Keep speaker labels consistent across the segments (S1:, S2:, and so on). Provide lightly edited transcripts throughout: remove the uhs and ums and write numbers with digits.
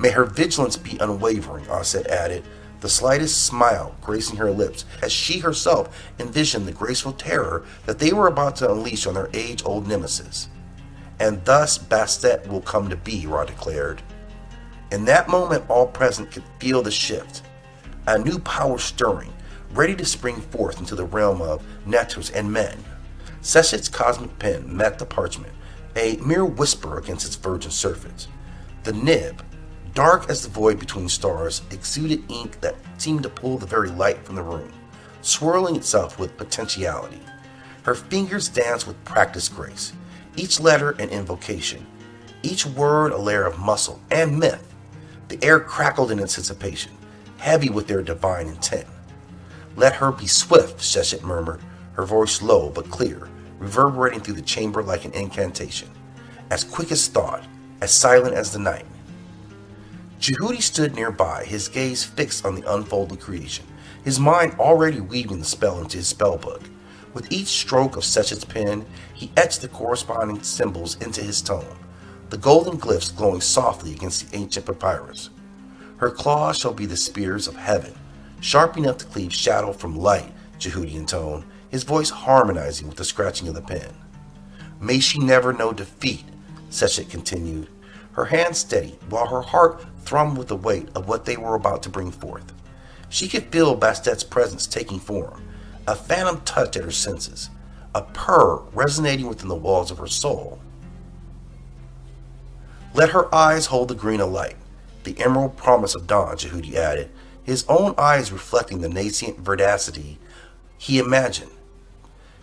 S1: May her vigilance be unwavering, Aset added, the slightest smile gracing her lips as she herself envisioned the graceful terror that they were about to unleash on their age-old nemesis. And thus Bastet will come to be, Ra declared. In that moment, all present could feel the shift, a new power stirring, ready to spring forth into the realm of netters and men. Seshet's cosmic pen met the parchment, a mere whisper against its virgin surface. The nib, dark as the void between stars, exuded ink that seemed to pull the very light from the room, swirling itself with potentiality. Her fingers danced with practiced grace, each letter an invocation, each word a layer of muscle and myth. The air crackled in anticipation, heavy with their divine intent. Let her be swift, Seshet murmured, her voice low but clear, reverberating through the chamber like an incantation. As quick as thought, as silent as the night. Jehudi stood nearby, his gaze fixed on the unfolding creation, his mind already weaving the spell into his spellbook. With each stroke of Seshet's pen, he etched the corresponding symbols into his tome, the golden glyphs glowing softly against the ancient papyrus. Her claws shall be the spears of heaven, sharp enough to cleave shadow from light, Jehudi intoned, his voice harmonizing with the scratching of the pen. May she never know defeat, Seshet continued, her hand steady while her heart thrummed with the weight of what they were about to bring forth. She could feel Bastet's presence taking form, a phantom touch at her senses, a purr resonating within the walls of her soul. Let her eyes hold the green of light, the emerald promise of dawn, Jehudi added, his own eyes reflecting the nascent veracity he imagined.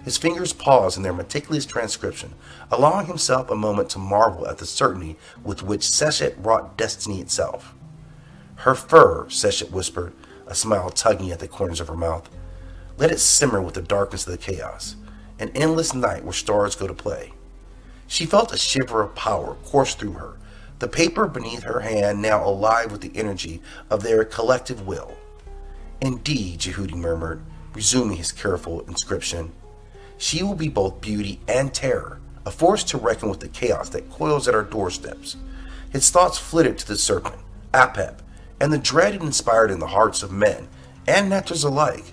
S1: His fingers paused in their meticulous transcription, allowing himself a moment to marvel at the certainty with which Seshet wrought destiny itself. Her fur, Seshet whispered, a smile tugging at the corners of her mouth. Let it simmer with the darkness of the chaos, an endless night where stars go to play. She felt a shiver of power course through her, the paper beneath her hand now alive with the energy of their collective will. Indeed, Jehudi murmured, resuming his careful inscription, she will be both beauty and terror, a force to reckon with the chaos that coils at our doorsteps. His thoughts flitted to the serpent, Apep, and the dread it inspired in the hearts of men and netters alike.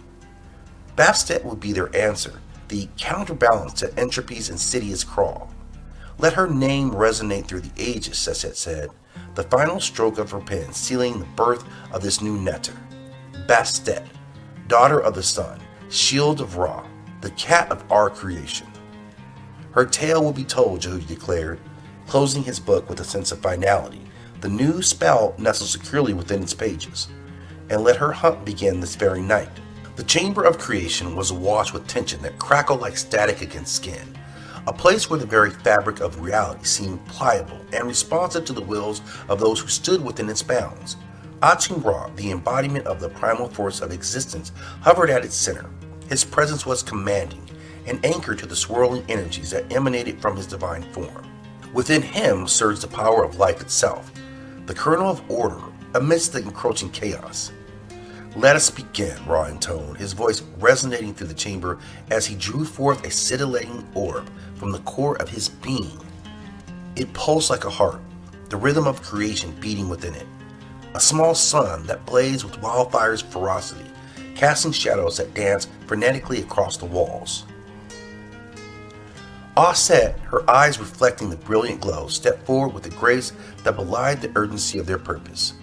S1: Bastet would be their answer, the counterbalance to entropy's insidious crawl. Let her name resonate through the ages, Seshet said, the final stroke of her pen sealing the birth of this new netter. Bastet, daughter of the sun, shield of Ra, the cat of our creation. Her tale will be told, Jehudi declared, closing his book with a sense of finality, the new spell nestled securely within its pages. And let her hunt begin this very night. The chamber of creation was awash with tension that crackled like static against skin, a place where the very fabric of reality seemed pliable and responsive to the wills of those who stood within its bounds. Atum Ra, the embodiment of the primal force of existence, hovered at its center. His presence was commanding, an anchor to the swirling energies that emanated from his divine form. Within him surged the power of life itself, the kernel of order amidst the encroaching chaos. Let us begin, Ra intoned, his voice resonating through the chamber as he drew forth a scintillating orb from the core of his being. It pulsed like a heart, the rhythm of creation beating within it. A small sun that blazed with wildfire's ferocity, casting shadows that danced frenetically across the walls. Aset, her eyes reflecting the brilliant glow, stepped forward with a grace that belied the urgency of their purpose.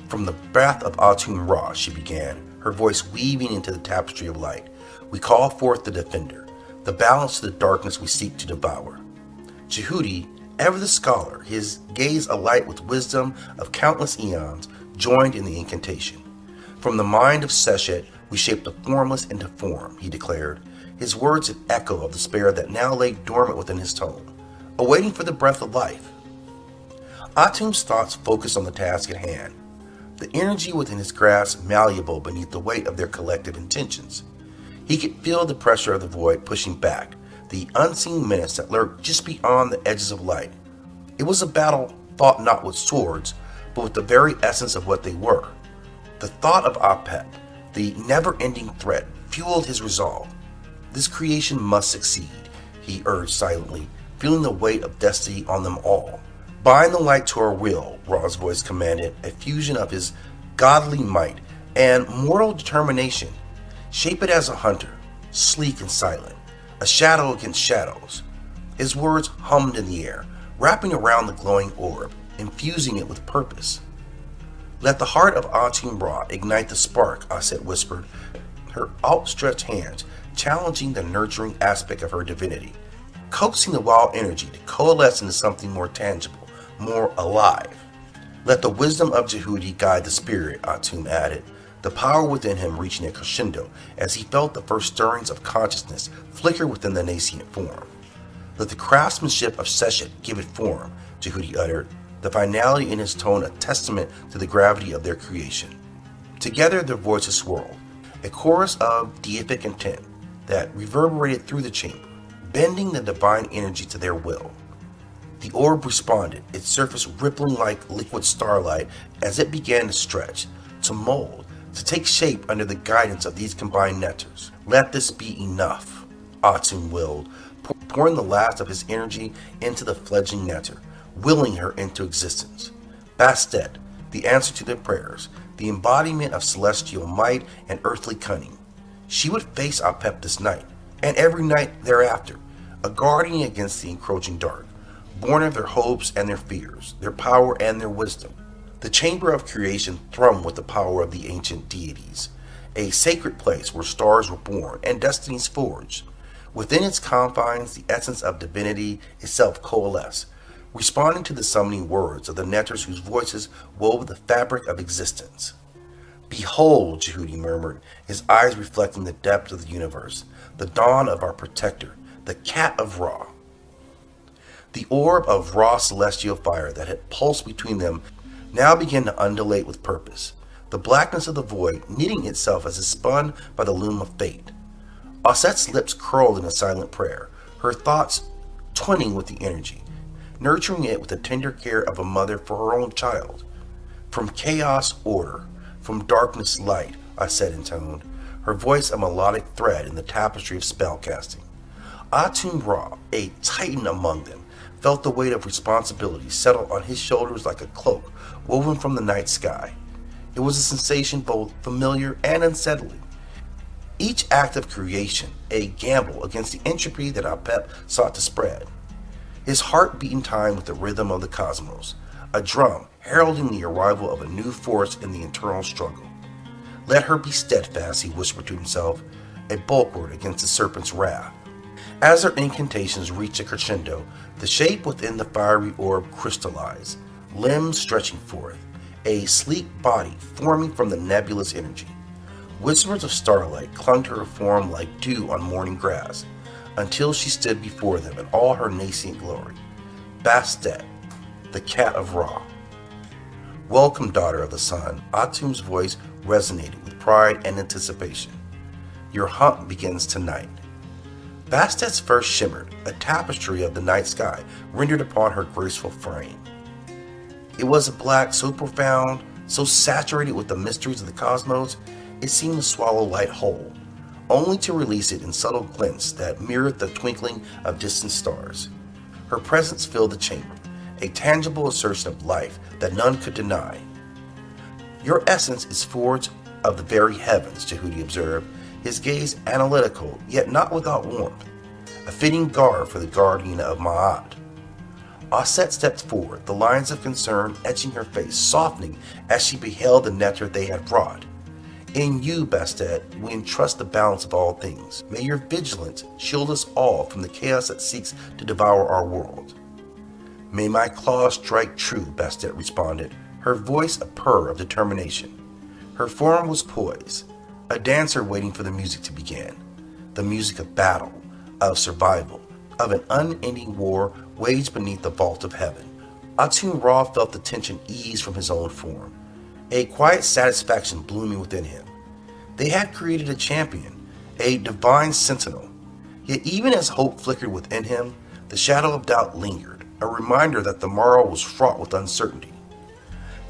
S1: From the breath of Atum Ra, she began, her voice weaving into the tapestry of light. We call forth the defender, the balance to the darkness we seek to devour. Jehudi, ever the scholar, his gaze alight with wisdom of countless eons, joined in the incantation. From the mind of Seshet, we shape the formless into form, he declared, his words an echo of the despair that now lay dormant within his tone, awaiting for the breath of life. Atum's thoughts focused on the task at hand, the energy within his grasp malleable beneath the weight of their collective intentions. He could feel the pressure of the void pushing back, the unseen menace that lurked just beyond the edges of light. It was a battle fought not with swords, but with the very essence of what they were. The thought of Apep, the never-ending threat, fueled his resolve. This creation must succeed, he urged silently, feeling the weight of destiny on them all. Bind the light to our will, Ra's voice commanded, a fusion of his godly might and mortal determination. Shape it as a hunter, sleek and silent, a shadow against shadows. His words hummed in the air, wrapping around the glowing orb, infusing it with purpose. Let the heart of Atum Ra ignite the spark, Aset whispered, her outstretched hands challenging the nurturing aspect of her divinity, coaxing the wild energy to coalesce into something more tangible, more alive. Let the wisdom of Jehudi guide the spirit, Atum added, the power within him reaching a crescendo as he felt the first stirrings of consciousness flicker within the nascent form. Let the craftsmanship of Seshet give it form, Jehudi uttered, the finality in his tone a testament to the gravity of their creation. Together their voices swirled, a chorus of deific intent that reverberated through the chamber, bending the divine energy to their will. The orb responded, its surface rippling like liquid starlight as it began to stretch, to mold, to take shape under the guidance of these combined nectars. Let this be enough, Atum willed, pouring the last of his energy into the fledgling nectar, willing her into existence. Bastet, the answer to their prayers, the embodiment of celestial might and earthly cunning. She would face Apep this night, and every night thereafter, a guardian against the encroaching dark, born of their hopes and their fears, their power and their wisdom. The chamber of creation thrummed with the power of the ancient deities, a sacred place where stars were born and destinies forged. Within its confines, the essence of divinity itself coalesced, responding to the summoning words of the nectars whose voices wove the fabric of existence. Behold, Jehudi murmured, his eyes reflecting the depths of the universe, the dawn of our protector, the cat of Ra. The orb of raw celestial fire that had pulsed between them now began to undulate with purpose, the blackness of the void knitting itself as it spun by the loom of fate. Aset's lips curled in a silent prayer, her thoughts twinning with the energy, nurturing it with the tender care of a mother for her own child. From chaos, order, from darkness, light, Aset intoned, her voice a melodic thread in the tapestry of spellcasting. Atum Ra, a titan among them, felt the weight of responsibility settle on his shoulders like a cloak woven from the night sky. It was a sensation both familiar and unsettling. Each act of creation, a gamble against the entropy that Apep sought to spread. His heart beat in time with the rhythm of the cosmos, a drum heralding the arrival of a new force in the eternal struggle. Let her be steadfast, he whispered to himself, a bulwark against the serpent's wrath. As their incantations reached a crescendo, the shape within the fiery orb crystallized, limbs stretching forth, a sleek body forming from the nebulous energy. Whispers of starlight clung to her form like dew on morning grass, until she stood before them in all her nascent glory. Bastet, the cat of Ra. Welcome, daughter of the sun, Atum's voice resonated with pride and anticipation. Your hunt begins tonight. Bastet's first shimmered, a tapestry of the night sky rendered upon her graceful frame. It was a black so profound, so saturated with the mysteries of the cosmos, it seemed to swallow light whole, only to release it in subtle glints that mirrored the twinkling of distant stars. Her presence filled the chamber, a tangible assertion of life that none could deny. Your essence is forged of the very heavens, Jehudi observed, his gaze analytical, yet not without warmth, a fitting garb for the guardian of Ma'at. Aset stepped forward, the lines of concern etching her face, softening as she beheld the nectar they had brought. In you, Bastet, we entrust the balance of all things. May your vigilance shield us all from the chaos that seeks to devour our world. May my claws strike true, Bastet responded, her voice a purr of determination. Her form was poised, a dancer waiting for the music to begin, the music of battle, of survival, of an unending war waged beneath the vault of heaven. Atum Ra felt the tension ease from his own form, a quiet satisfaction blooming within him. They had created a champion, a divine sentinel. Yet even as hope flickered within him, the shadow of doubt lingered, a reminder that the morrow was fraught with uncertainty.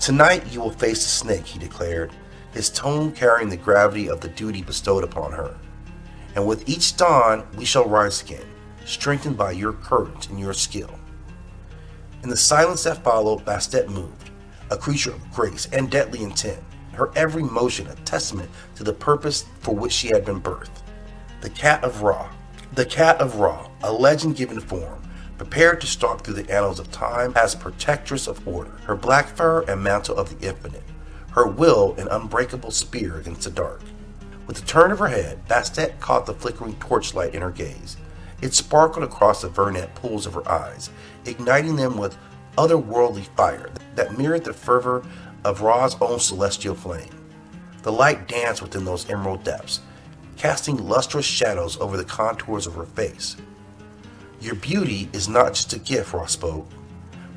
S1: Tonight you will face the snake, he declared, his tone carrying the gravity of the duty bestowed upon her. And with each dawn we shall rise again, strengthened by your courage and your skill. In the silence that followed, Bastet moved, a creature of grace and deadly intent, her every motion a testament to the purpose for which she had been birthed. The Cat of Ra. The Cat of Ra, a legend-given form, prepared to stalk through the annals of time as protectress of order, her black fur and mantle of the infinite, her will an unbreakable spear against the dark. With the turn of her head, Bastet caught the flickering torchlight in her gaze. It sparkled across the vernet pools of her eyes, igniting them with otherworldly fire that mirrored the fervor of Ra's own celestial flame. The light danced within those emerald depths, casting lustrous shadows over the contours of her face. Your beauty is not just a gift, Ra spoke,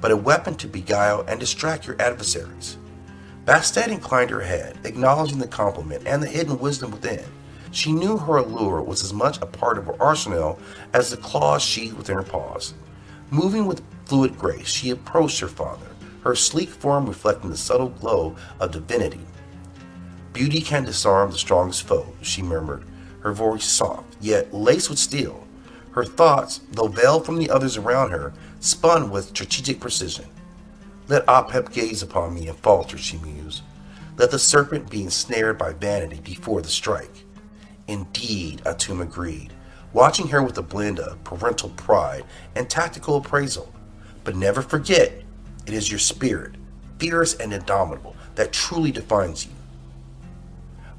S1: but a weapon to beguile and distract your adversaries. Bastet inclined her head, acknowledging the compliment and the hidden wisdom within. She knew her allure was as much a part of her arsenal as the claws sheathed within her paws. Moving with fluid grace, she approached her father, her sleek form reflecting the subtle glow of divinity. Beauty can disarm the strongest foe, she murmured, her voice soft, yet laced with steel. Her thoughts, though veiled from the others around her, spun with strategic precision. Let Apep gaze upon me and falter, she mused. Let the serpent be ensnared by vanity before the strike. Indeed, Atum agreed, watching her with a blend of parental pride and tactical appraisal. But never forget, it is your spirit, fierce and indomitable, that truly defines you.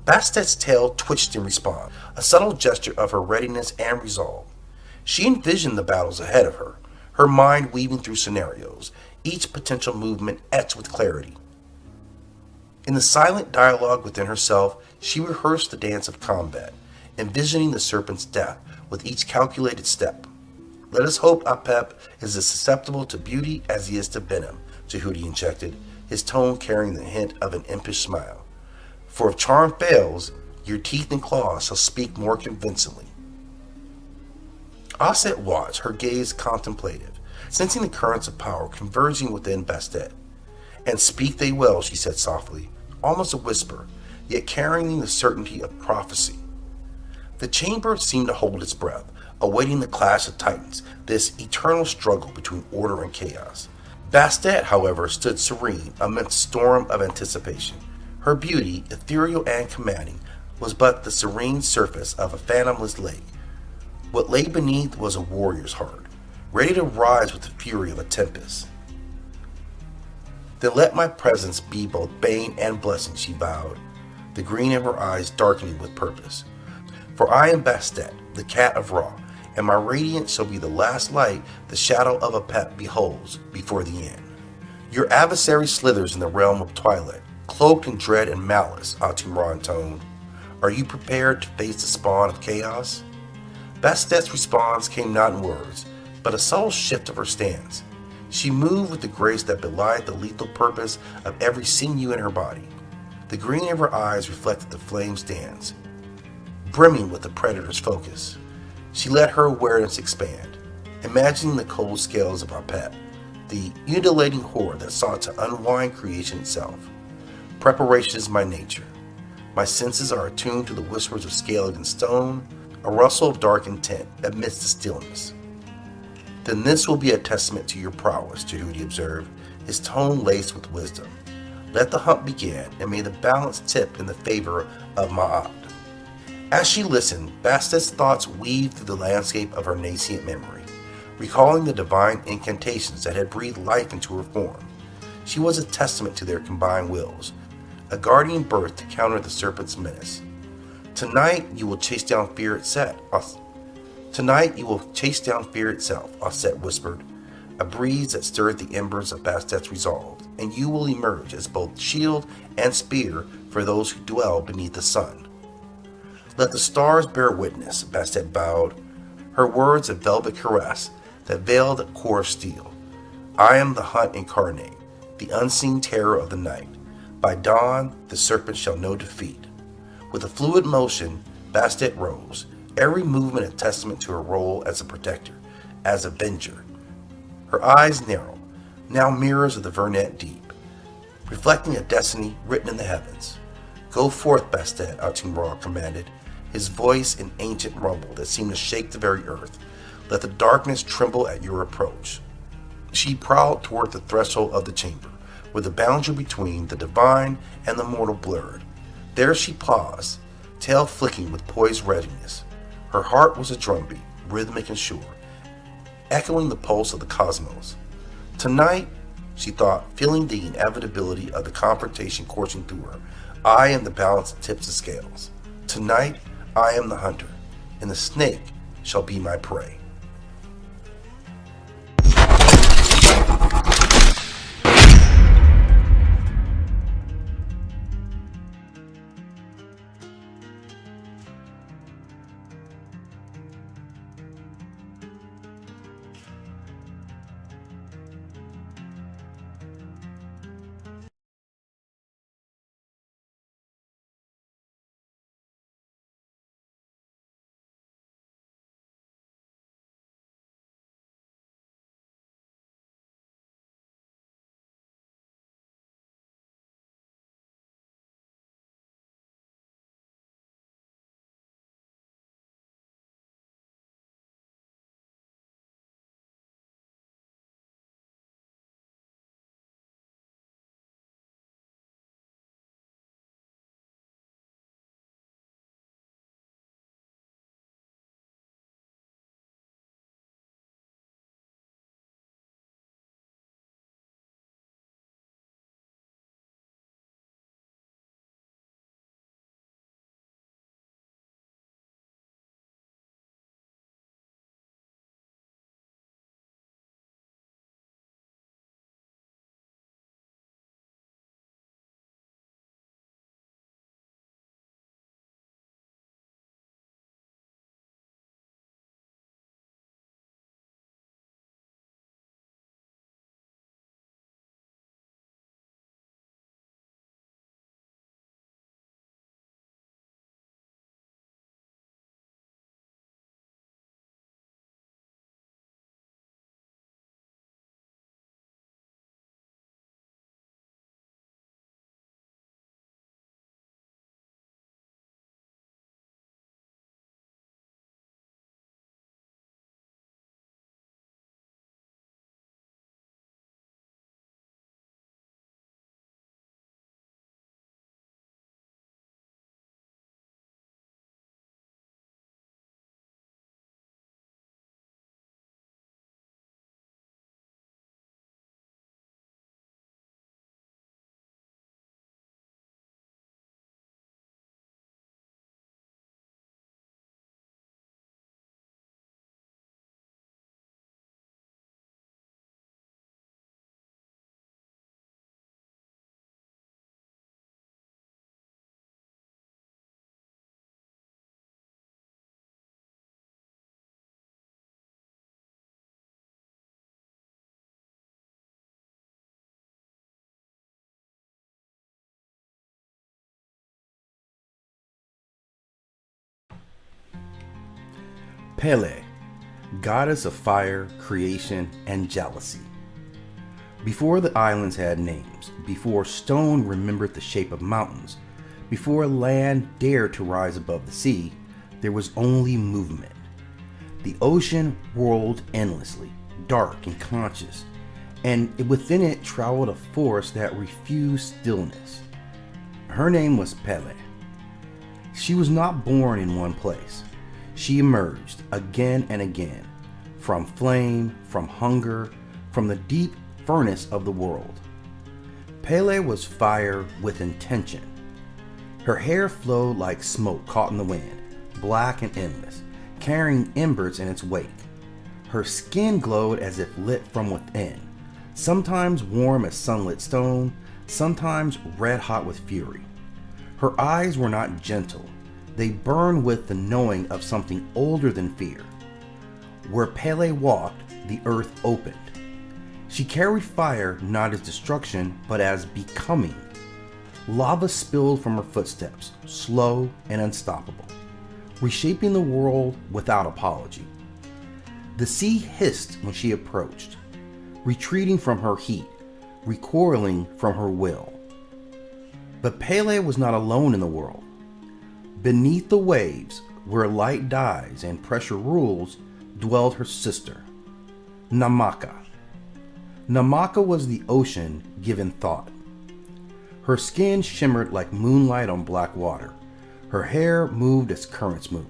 S1: Bastet's tail twitched in response, a subtle gesture of her readiness and resolve. She envisioned the battles ahead of her, her mind weaving through scenarios, each potential movement etched with clarity. In the silent dialogue within herself, she rehearsed the dance of combat, envisioning the serpent's death with each calculated step. Let us hope Apep is as susceptible to beauty as he is to venom, Jehudi injected, his tone carrying the hint of an impish smile. For if charm fails, your teeth and claws shall speak more convincingly. Aset watched, her gaze contemplative, sensing the currents of power converging within Bastet. And speak they well, she said softly, almost a whisper, yet carrying the certainty of prophecy. The chamber seemed to hold its breath, awaiting the clash of titans, this eternal struggle between order and chaos. Bastet, however, stood serene amidst a storm of anticipation. Her beauty, ethereal and commanding, was but the serene surface of a fathomless lake. What lay beneath was a warrior's heart, ready to rise with the fury of a tempest. Then let my presence be both bane and blessing, she vowed, the green of her eyes darkening with purpose. For I am Bastet, the Cat of Ra, and my radiance shall be the last light the shadow of Apep beholds before the end. Your adversary slithers in the realm of twilight, cloaked in dread and malice, Atum Ra intoned. Are you prepared to face the spawn of chaos? Bastet's response came not in words, but a subtle shift of her stance. She moved with the grace that belied the lethal purpose of every sinew in her body. The green of her eyes reflected the flame's dance, brimming with the predator's focus. She let her awareness expand, imagining the cold scales of Apep, the undulating horde that sought to unwind creation itself. Preparation is my nature. My senses are attuned to the whispers of scale against stone, a rustle of dark intent amidst the stillness. Then this will be a testament to your prowess, Jehudi observed, his tone laced with wisdom. Let the hunt begin, and may the balance tip in the favor of Ma'at. As she listened, Bastet's thoughts weaved through the landscape of her nascent memory, recalling the divine incantations that had breathed life into her form. She was a testament to their combined wills, a guardian birth to counter the serpent's menace. Tonight you will chase down fear itself, Aset whispered, a breeze that stirred the embers of Bastet's resolve, and you will emerge as both shield and spear for those who dwell beneath the sun. Let the stars bear witness, Bastet bowed, her words a velvet caress that veiled a core of steel. I am the hunt incarnate, the unseen terror of the night. By dawn, the serpent shall know defeat. With a fluid motion, Bastet rose, every movement a testament to her role as a protector, as avenger. Her eyes narrow, now mirrors of the Vernet deep, reflecting a destiny written in the heavens. Go forth, Bastet, Atum Ra commanded, his voice an ancient rumble that seemed to shake the very earth. Let the darkness tremble at your approach. She prowled toward the threshold of the chamber, where the boundary between the divine and the mortal blurred. There she paused, tail flicking with poised readiness. Her heart was a drumbeat, rhythmic and sure, echoing the pulse of the cosmos. Tonight, she thought, feeling the inevitability of the confrontation coursing through her, I am the balance that tips the scales. Tonight, I am the hunter, and the snake shall be my prey.
S2: Pele, goddess of fire, creation, and jealousy. Before the islands had names, before stone remembered the shape of mountains, before land dared to rise above the sea, there was only movement. The ocean whirled endlessly, dark and conscious, and within it traveled a force that refused stillness. Her name was Pele. She was not born in one place. She emerged again and again, from flame, from hunger, from the deep furnace of the world. Pele was fire with intention. Her hair flowed like smoke caught in the wind, black and endless, carrying embers in its wake. Her skin glowed as if lit from within, sometimes warm as sunlit stone, sometimes red hot with fury. Her eyes were not gentle. They burned with the knowing of something older than fear. Where Pele walked, the earth opened. She carried fire not as destruction, but as becoming. Lava spilled from her footsteps, slow and unstoppable, reshaping the world without apology. The sea hissed when she approached, retreating from her heat, recoiling from her will. But Pele was not alone in the world. Beneath the waves, where light dies and pressure rules, dwelled her sister, Namaka. Namaka was the ocean given thought. Her skin shimmered like moonlight on black water. Her hair moved as currents move,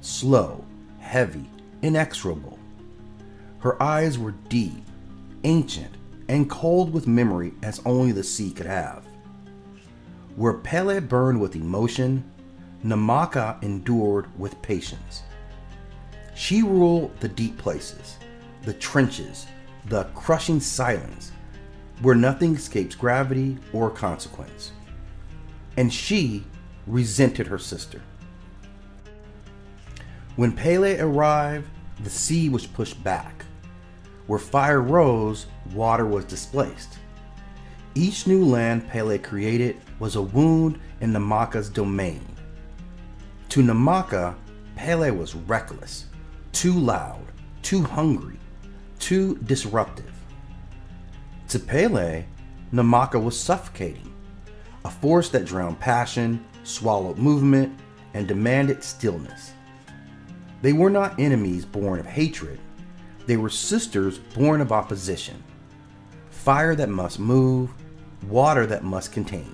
S2: slow, heavy, inexorable. Her eyes were deep, ancient, and cold with memory as only the sea could have. Where Pele burned with emotion, Namaka endured with patience. She ruled the deep places, the trenches, the crushing silence, where nothing escapes gravity or consequence. And she resented her sister. When Pele arrived, the sea was pushed back. Where fire rose, water was displaced. Each new land Pele created was a wound in Namaka's domain. To Namaka, Pele was reckless, too loud, too hungry, too disruptive. To Pele, Namaka was suffocating, a force that drowned passion, swallowed movement, and demanded stillness. They were not enemies born of hatred. They were sisters born of opposition. Fire that must move, water that must contain.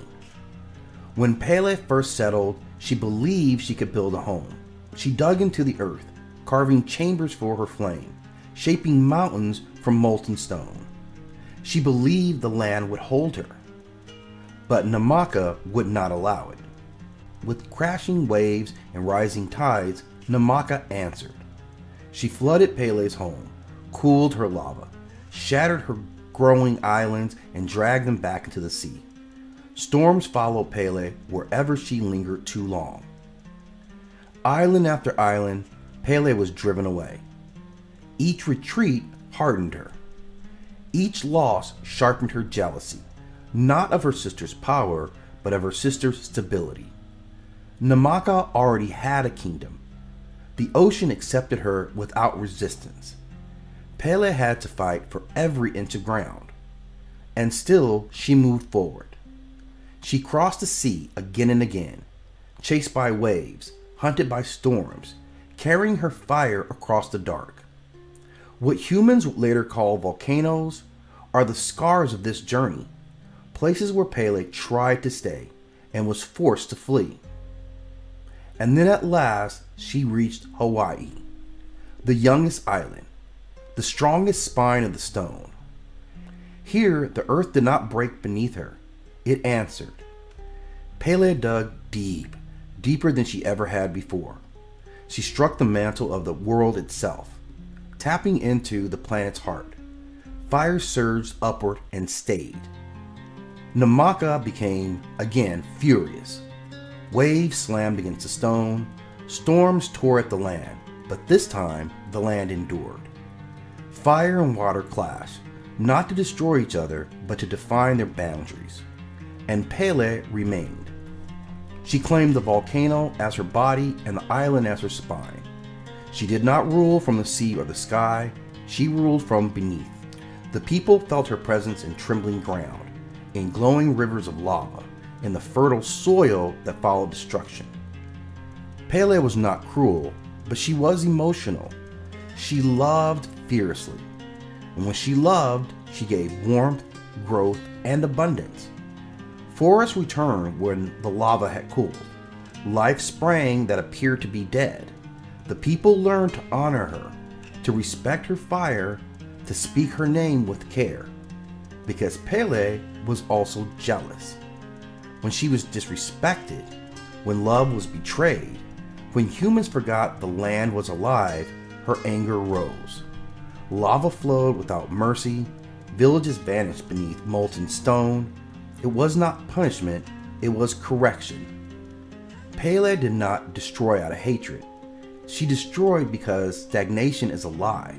S2: When Pele first settled, she believed she could build a home. She dug into the earth, carving chambers for her flame, shaping mountains from molten stone. She believed the land would hold her. But Namaka would not allow it. With crashing waves and rising tides, Namaka answered. She flooded Pele's home, cooled her lava, shattered her growing islands, and dragged them back into the sea. Storms followed Pele wherever she lingered too long. Island after island, Pele was driven away. Each retreat hardened her. Each loss sharpened her jealousy, not of her sister's power, but of her sister's stability. Namaka already had a kingdom. The ocean accepted her without resistance. Pele had to fight for every inch of ground. And still, she moved forward. She crossed the sea again and again, chased by waves, hunted by storms, carrying her fire across the dark. What humans would later call volcanoes are the scars of this journey, places where Pele tried to stay and was forced to flee. And then at last, she reached Hawaii, the youngest island, the strongest spine of the stone. Here, the earth did not break beneath her. It answered. Pele dug deep, deeper than she ever had before. She struck the mantle of the world itself, tapping into the planet's heart. Fire surged upward and stayed. Namaka became, again, furious. Waves slammed against the stone, storms tore at the land, but this time the land endured. Fire and water clashed, not to destroy each other, but to define their boundaries. And Pele remained. She claimed the volcano as her body and the island as her spine. She did not rule from the sea or the sky, she ruled from beneath. The people felt her presence in trembling ground, in glowing rivers of lava, in the fertile soil that followed destruction. Pele was not cruel, but she was emotional. She loved fiercely. And when she loved, she gave warmth, growth, and abundance. Forests returned when the lava had cooled. Life sprang that appeared to be dead. The people learned to honor her, to respect her fire, to speak her name with care. Because Pele was also jealous. When she was disrespected, when love was betrayed, when humans forgot the land was alive, her anger rose. Lava flowed without mercy, villages vanished beneath molten stone. It was not punishment, it was correction. Pele did not destroy out of hatred. She destroyed because stagnation is a lie.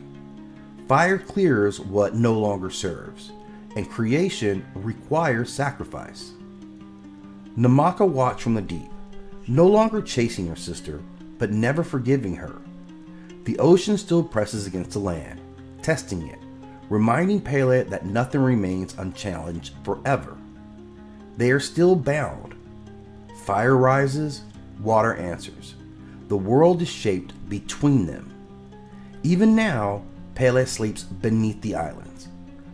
S2: Fire clears what no longer serves, and creation requires sacrifice. Namaka watched from the deep, no longer chasing her sister, but never forgiving her. The ocean still presses against the land, testing it, reminding Pele that nothing remains unchallenged forever. They are still bound. Fire rises, water answers. The world is shaped between them. Even now, Pele sleeps beneath the islands,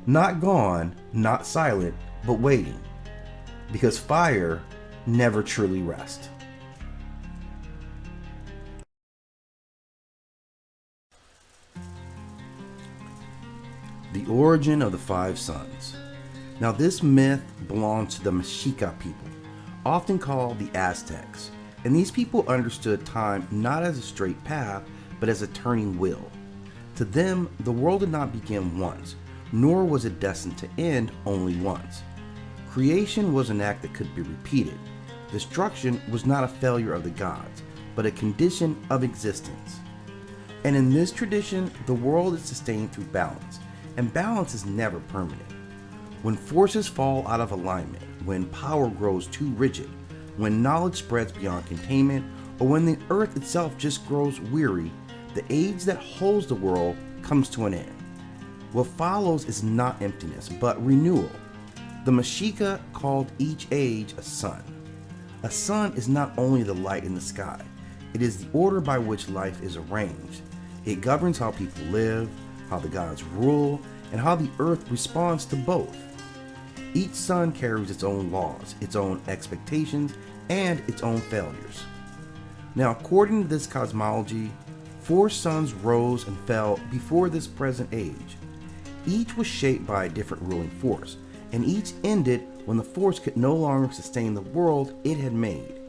S2: Not gone, not silent, but waiting. Because fire never truly rests. The origin of the five sons. Now this myth belongs to the Mexica people, often called the Aztecs, and these people understood time not as a straight path, but as a turning wheel. To them, the world did not begin once, nor was it destined to end only once. Creation was an act that could be repeated. Destruction was not a failure of the gods, but a condition of existence. And in this tradition, the world is sustained through balance, and balance is never permanent. When forces fall out of alignment, when power grows too rigid, when knowledge spreads beyond containment, or when the earth itself just grows weary, the age that holds the world comes to an end. What follows is not emptiness, but renewal. The Mexica called each age a sun. A sun is not only the light in the sky, it is the order by which life is arranged. It governs how people live, how the gods rule, and how the earth responds to both. Each sun carries its own laws, its own expectations, and its own failures. Now, according to this cosmology, 4 suns rose and fell before this present age. Each was shaped by a different ruling force, and each ended when the force could no longer sustain the world it had made.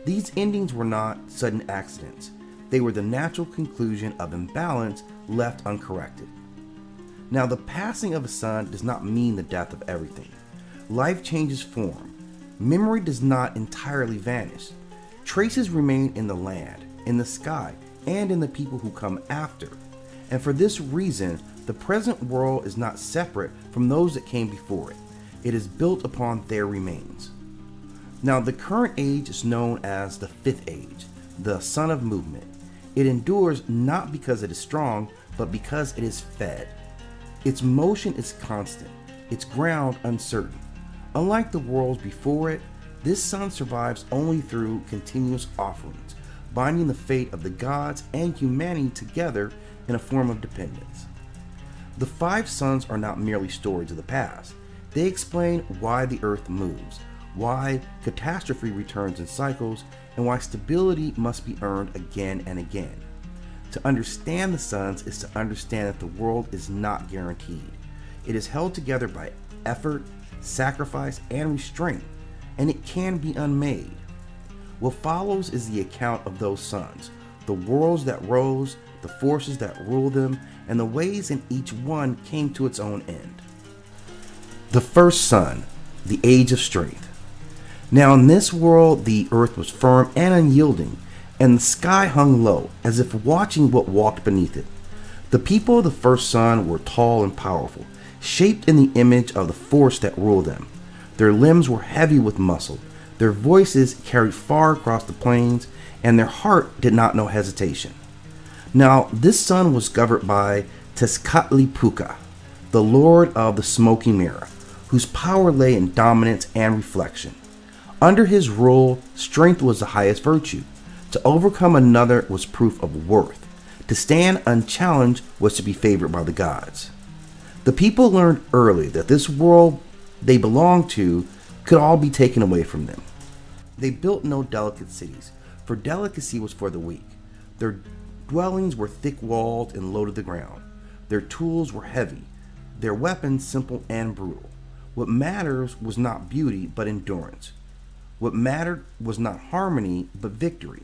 S2: These endings were not sudden accidents. They were the natural conclusion of imbalance left uncorrected. Now, the passing of a sun does not mean the death of everything. Life changes form. Memory does not entirely vanish. Traces remain in the land, in the sky, and in the people who come after. And for this reason, the present world is not separate from those that came before it. It is built upon their remains. Now, the current age is known as the 5th age, the sun of movement. It endures not because it is strong, but because it is fed. Its motion is constant, its ground uncertain. Unlike the worlds before it, this sun survives only through continuous offerings, binding the fate of the gods and humanity together in a form of dependence. The 5 suns are not merely stories of the past. They explain why the earth moves, why catastrophe returns in cycles, and why stability must be earned again and again. To understand the suns is to understand that the world is not guaranteed. It is held together by effort, sacrifice, and restraint, and it can be unmade. What follows is the account of those suns, the worlds that rose, the forces that ruled them, and the ways in each one came to its own end. The first sun, the age of strength. Now in this world the earth was firm and unyielding, and the sky hung low, as if watching what walked beneath it. The people of the first sun were tall and powerful, shaped in the image of the force that ruled them. Their limbs were heavy with muscle, their voices carried far across the plains, and their heart did not know hesitation. Now this sun was governed by Tezcatlipoca, the lord of the smoky mirror, whose power lay in dominance and reflection. Under his rule, strength was the highest virtue. To overcome another was proof of worth. To stand unchallenged was to be favored by the gods. The people learned early that this world they belonged to could all be taken away from them. They built no delicate cities, for delicacy was for the weak. Their dwellings were thick-walled and low to the ground. Their tools were heavy, their weapons simple and brutal. What matters was not beauty, but endurance. What mattered was not harmony, but victory.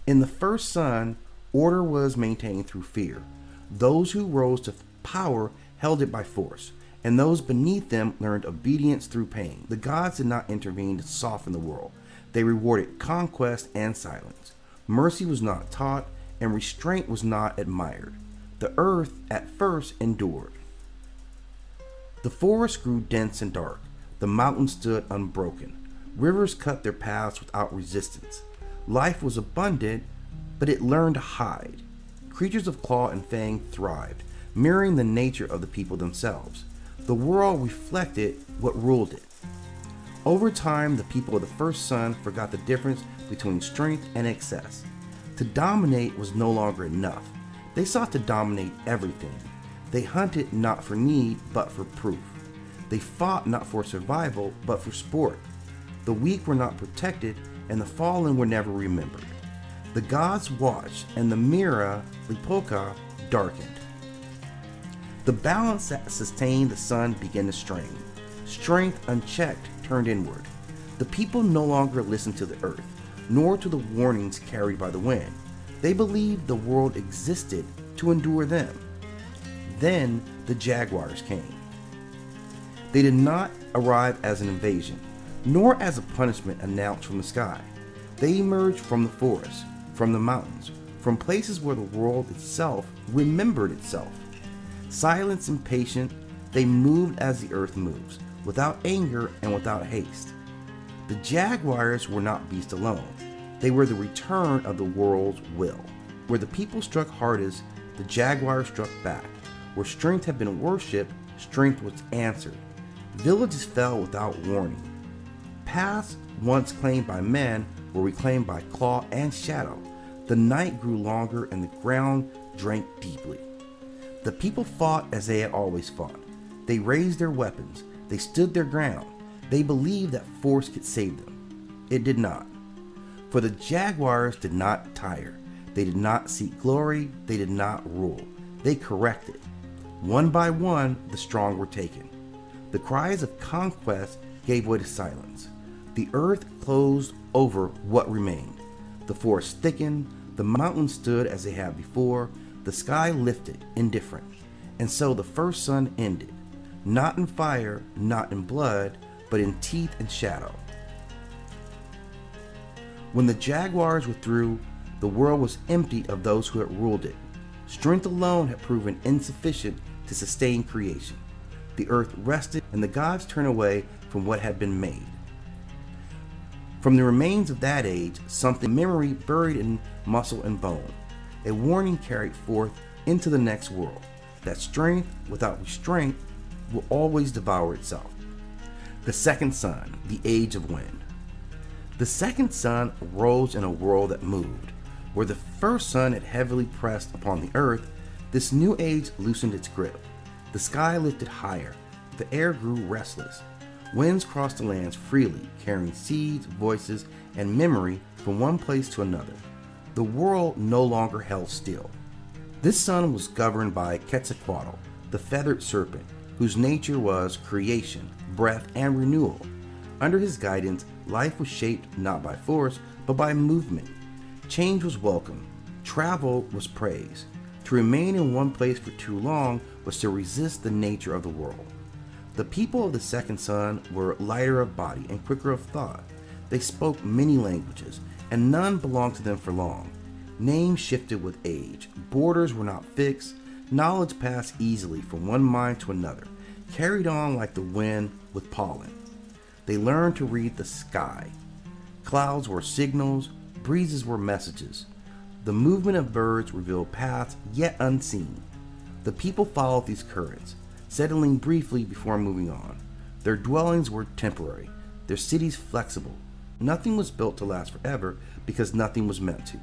S2: In the first sun, order was maintained through fear. Those who rose to power held it by force, and those beneath them learned obedience through pain. The gods did not intervene to soften the world. They rewarded conquest and silence. Mercy was not taught, and restraint was not admired. The earth at first endured. The forest grew dense and dark. The mountains stood unbroken. Rivers cut their paths without resistance. Life was abundant, but it learned to hide. Creatures of claw and fang thrived, mirroring the nature of the people themselves. The world reflected what ruled it. Over time, the people of the first sun forgot the difference between strength and excess. To dominate was no longer enough. They sought to dominate everything. They hunted not for need, but for proof. They fought not for survival, but for sport. The weak were not protected, and the fallen were never remembered. The gods watched, and the Mira, Lipoka, darkened. The balance that sustained the sun began to strain. Strength unchecked turned inward. The people no longer listened to the earth, nor to the warnings carried by the wind. They believed the world existed to endure them. Then the jaguars came. They did not arrive as an invasion, nor as a punishment announced from the sky. They emerged from the forest, from the mountains, from places where the world itself remembered itself. Silent and patient, they moved as the earth moves, without anger and without haste. The jaguars were not beasts alone. They were the return of the world's will. Where the people struck hardest, the jaguar struck back. Where strength had been worshipped, strength was answered. Villages fell without warning. Paths once claimed by men were reclaimed by claw and shadow. The night grew longer and the ground drank deeply. The people fought as they had always fought. They raised their weapons. They stood their ground. They believed that force could save them. It did not. For the jaguars did not tire. They did not seek glory. They did not rule. They corrected. One by one, the strong were taken. The cries of conquest gave way to silence. The earth closed over what remained. The forest thickened. The mountains stood as they had before. The sky lifted, indifferent. And so the first sun ended. Not in fire, not in blood, but in teeth and shadow. When the jaguars were through, the world was empty of those who had ruled it. Strength alone had proven insufficient to sustain creation. The earth rested, and the gods turned away from what had been made. From the remains of that age, something memory buried in muscle and bone, a warning carried forth into the next world, that strength without restraint will always devour itself. The second sun, the age of wind. The second sun rose in a world that moved. Where the first sun had heavily pressed upon the earth, this new age loosened its grip. The sky lifted higher. The air grew restless. Winds crossed the lands freely, carrying seeds, voices, and memory from one place to another. The world no longer held still. This sun was governed by Quetzalcoatl, the feathered serpent, whose nature was creation, breath, and renewal. Under his guidance, life was shaped not by force, but by movement. Change was welcome. Travel was praised. To remain in one place for too long was to resist the nature of the world. The people of the second sun were lighter of body and quicker of thought. They spoke many languages, and none belonged to them for long. Names shifted with age. Borders were not fixed. Knowledge passed easily from one mind to another, carried on like the wind with pollen. They learned to read the sky. Clouds were signals, breezes were messages. The movement of birds revealed paths yet unseen. The people followed these currents, settling briefly before moving on. Their dwellings were temporary, their cities flexible. Nothing was built to last forever because nothing was meant to.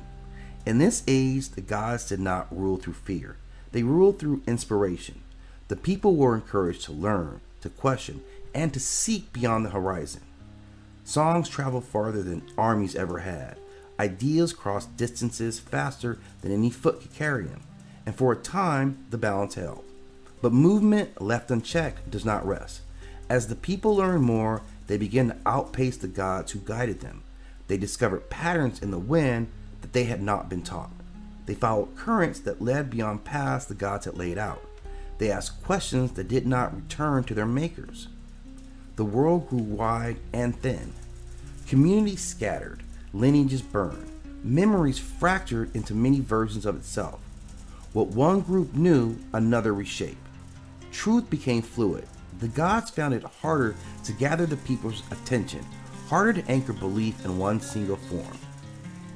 S2: In this age, the gods did not rule through fear. They ruled through inspiration. The people were encouraged to learn, to question, and to seek beyond the horizon. Songs traveled farther than armies ever had. Ideas crossed distances faster than any foot could carry them. And for a time, the balance held. But movement left unchecked does not rest. As the people learned more, they began to outpace the gods who guided them. They discovered patterns in the wind that they had not been taught. They followed currents that led beyond paths the gods had laid out. They asked questions that did not return to their makers. The world grew wide and thin. Communities scattered, lineages burned, memories fractured into many versions of itself. What one group knew, another reshaped. Truth became fluid. The gods found it harder to gather the people's attention, harder to anchor belief in one single form.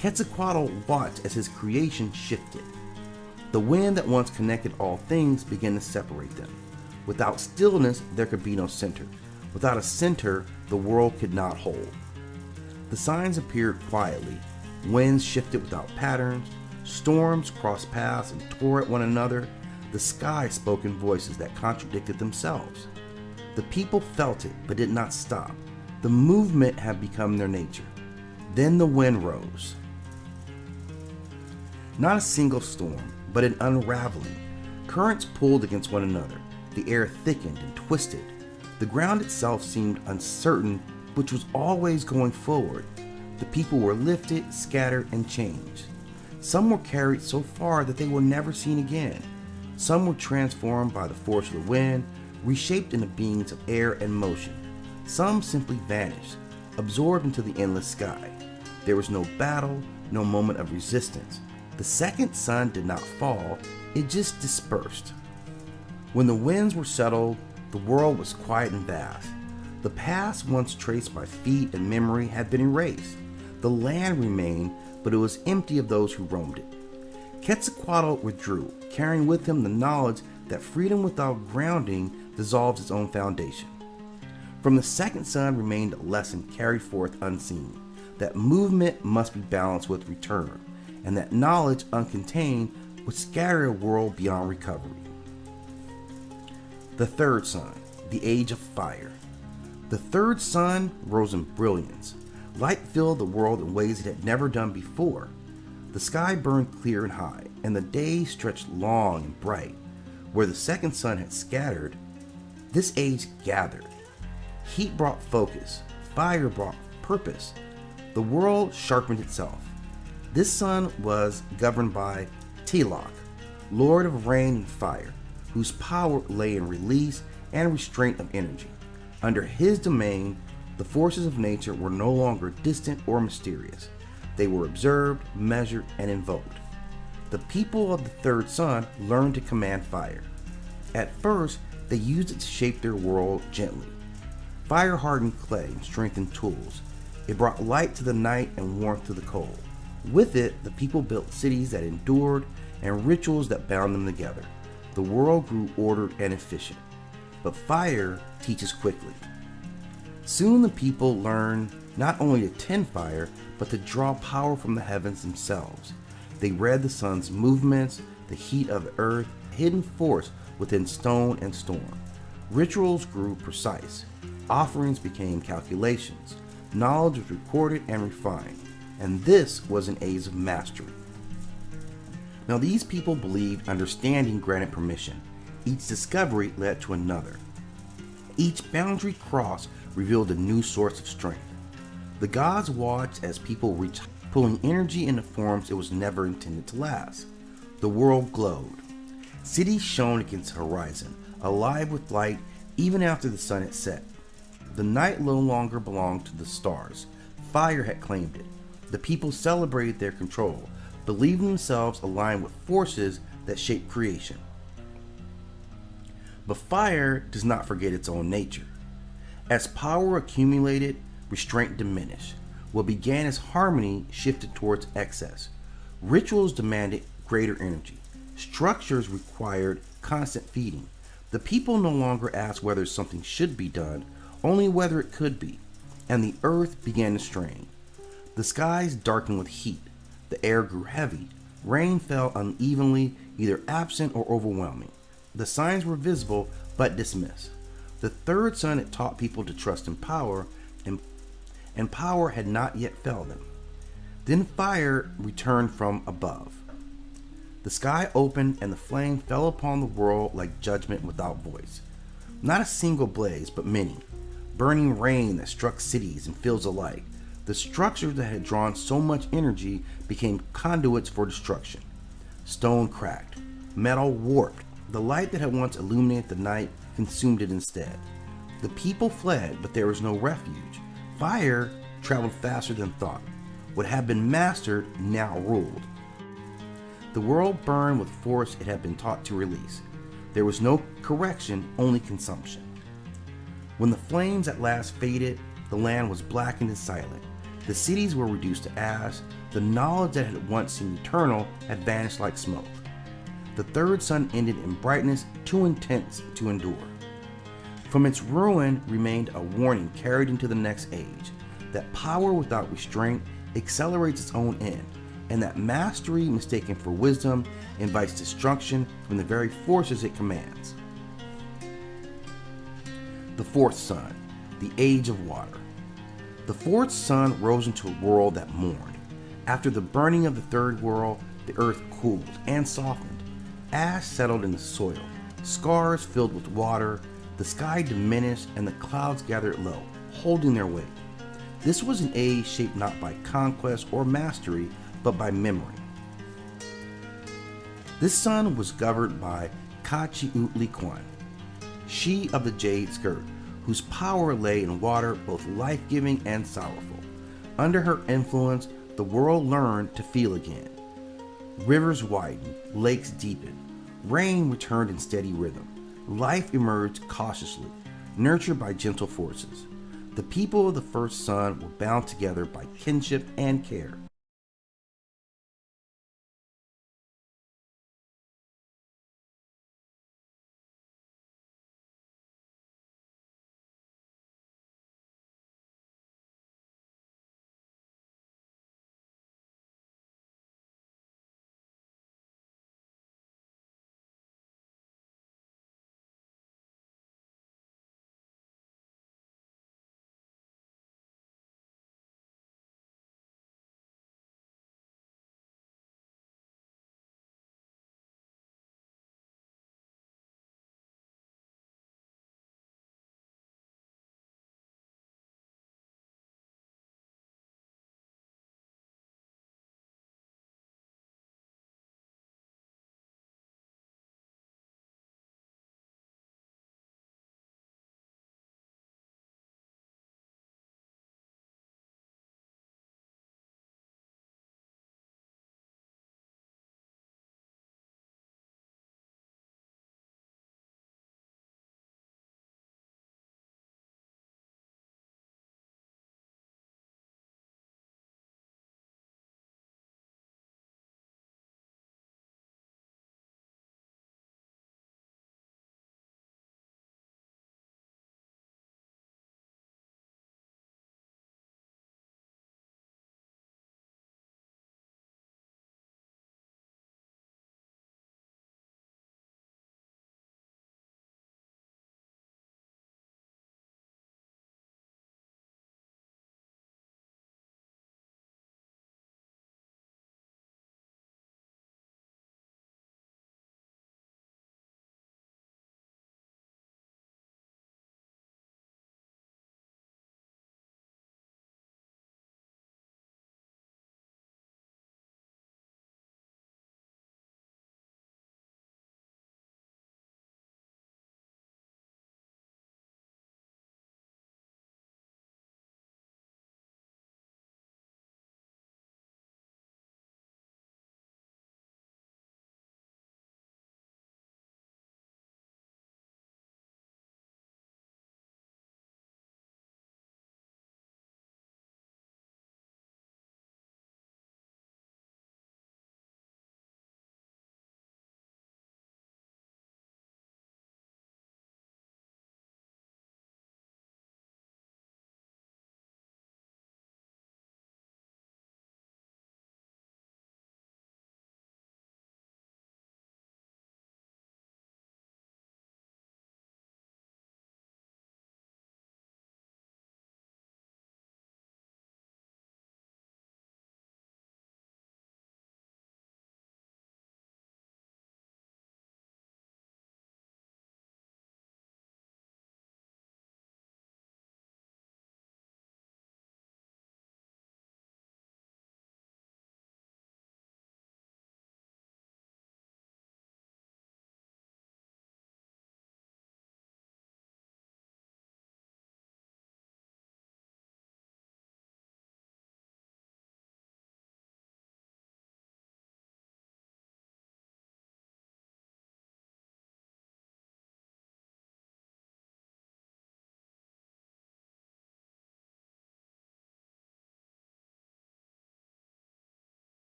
S2: Quetzalcoatl watched as his creation shifted. The wind that once connected all things began to separate them. Without stillness, there could be no center. Without a center, the world could not hold. The signs appeared quietly. Winds shifted without patterns. Storms crossed paths and tore at one another. The sky spoke in voices that contradicted themselves. The people felt it, but did not stop. The movement had become their nature. Then the wind rose. Not a single storm, but an unraveling. Currents pulled against one another. The air thickened and twisted. The ground itself seemed uncertain, which was always going forward. The people were lifted, scattered, and changed. Some were carried so far that they were never seen again. Some were transformed by the force of the wind, reshaped into beings of air and motion. Some simply vanished, absorbed into the endless sky. There was no battle, no moment of resistance. The second sun did not fall, it just dispersed. When the winds were settled, the world was quiet and vast. The past, once traced by feet and memory, had been erased. The land remained, but it was empty of those who roamed it. Quetzalcoatl withdrew, carrying with him the knowledge that freedom without grounding dissolves its own foundation. From the second sun remained a lesson carried forth unseen, that movement must be balanced with return, and that knowledge uncontained would scatter a world beyond recovery. The third sun, the age of fire. The third sun rose in brilliance. Light filled the world in ways it had never done before. The sky burned clear and high, and the day stretched long and bright. Where the second sun had scattered, this age gathered. Heat brought focus, fire brought purpose. The world sharpened itself. This sun was governed by Tlaloc, Lord of Rain and Fire, whose power lay in release and restraint of energy. Under his domain, the forces of nature were no longer distant or mysterious. They were observed, measured, and invoked. The people of the third sun learned to command fire. At first, they used it to shape their world gently. Fire hardened clay and strengthened tools. It brought light to the night and warmth to the cold. With it, the people built cities that endured and rituals that bound them together. The world grew ordered and efficient. But fire teaches quickly. Soon the people learned not only to tend fire, but to draw power from the heavens themselves. They read the sun's movements, the heat of the earth, a hidden force within stone and storm. Rituals grew precise. Offerings became calculations. Knowledge was recorded and refined. And this was an age of mastery. Now these people believed understanding granted permission. Each discovery led to another. Each boundary crossed revealed a new source of strength. The gods watched as people reached, pulling energy into forms it was never intended to last. The world glowed. Cities shone against the horizon, alive with light even after the sun had set. The night no longer belonged to the stars. Fire had claimed it. The people celebrated their control, believing themselves aligned with forces that shape creation. But fire does not forget its own nature. As power accumulated, restraint diminished. What began as harmony shifted towards excess. Rituals demanded greater energy. Structures required constant feeding. The people no longer asked whether something should be done, only whether it could be. And the earth began to strain. The skies darkened with heat. The air grew heavy. Rain fell unevenly, either absent or overwhelming. The signs were visible, but dismissed. The third sun had taught people to trust in power, and power had not yet failed them. Then fire returned from above. The sky opened, and the flame fell upon the world like judgment without voice. Not a single blaze, but many. Burning rain that struck cities and fields alike. The structures that had drawn so much energy became conduits for destruction. Stone cracked. Metal warped. The light that had once illuminated the night consumed it instead. The people fled, but there was no refuge. Fire traveled faster than thought. What had been mastered now ruled. The world burned with force it had been taught to release. There was no correction, only consumption. When the flames at last faded, the land was blackened and silent. The cities were reduced to ash. The knowledge that had once seemed eternal had vanished like smoke. The third sun ended in brightness too intense to endure. From its ruin remained a warning carried into the next age, that power without restraint accelerates its own end. and that mastery mistaken for wisdom invites destruction from the very forces it commands. The fourth sun, the age of water. The fourth sun rose into a world that mourned. After the burning of the third world, the earth cooled and softened. Ash settled in the soil, scars filled with water, the sky diminished, and the clouds gathered low, holding their weight. This was an age shaped not by conquest or mastery, but by memory. This sun was governed by Kachiutli-Kwan, she of the jade skirt, whose power lay in water both life-giving and sorrowful. Under her influence, the world learned to feel again. Rivers widened, lakes deepened, rain returned in steady rhythm. Life emerged cautiously, nurtured by gentle forces. The people of the first sun were bound together by kinship and care.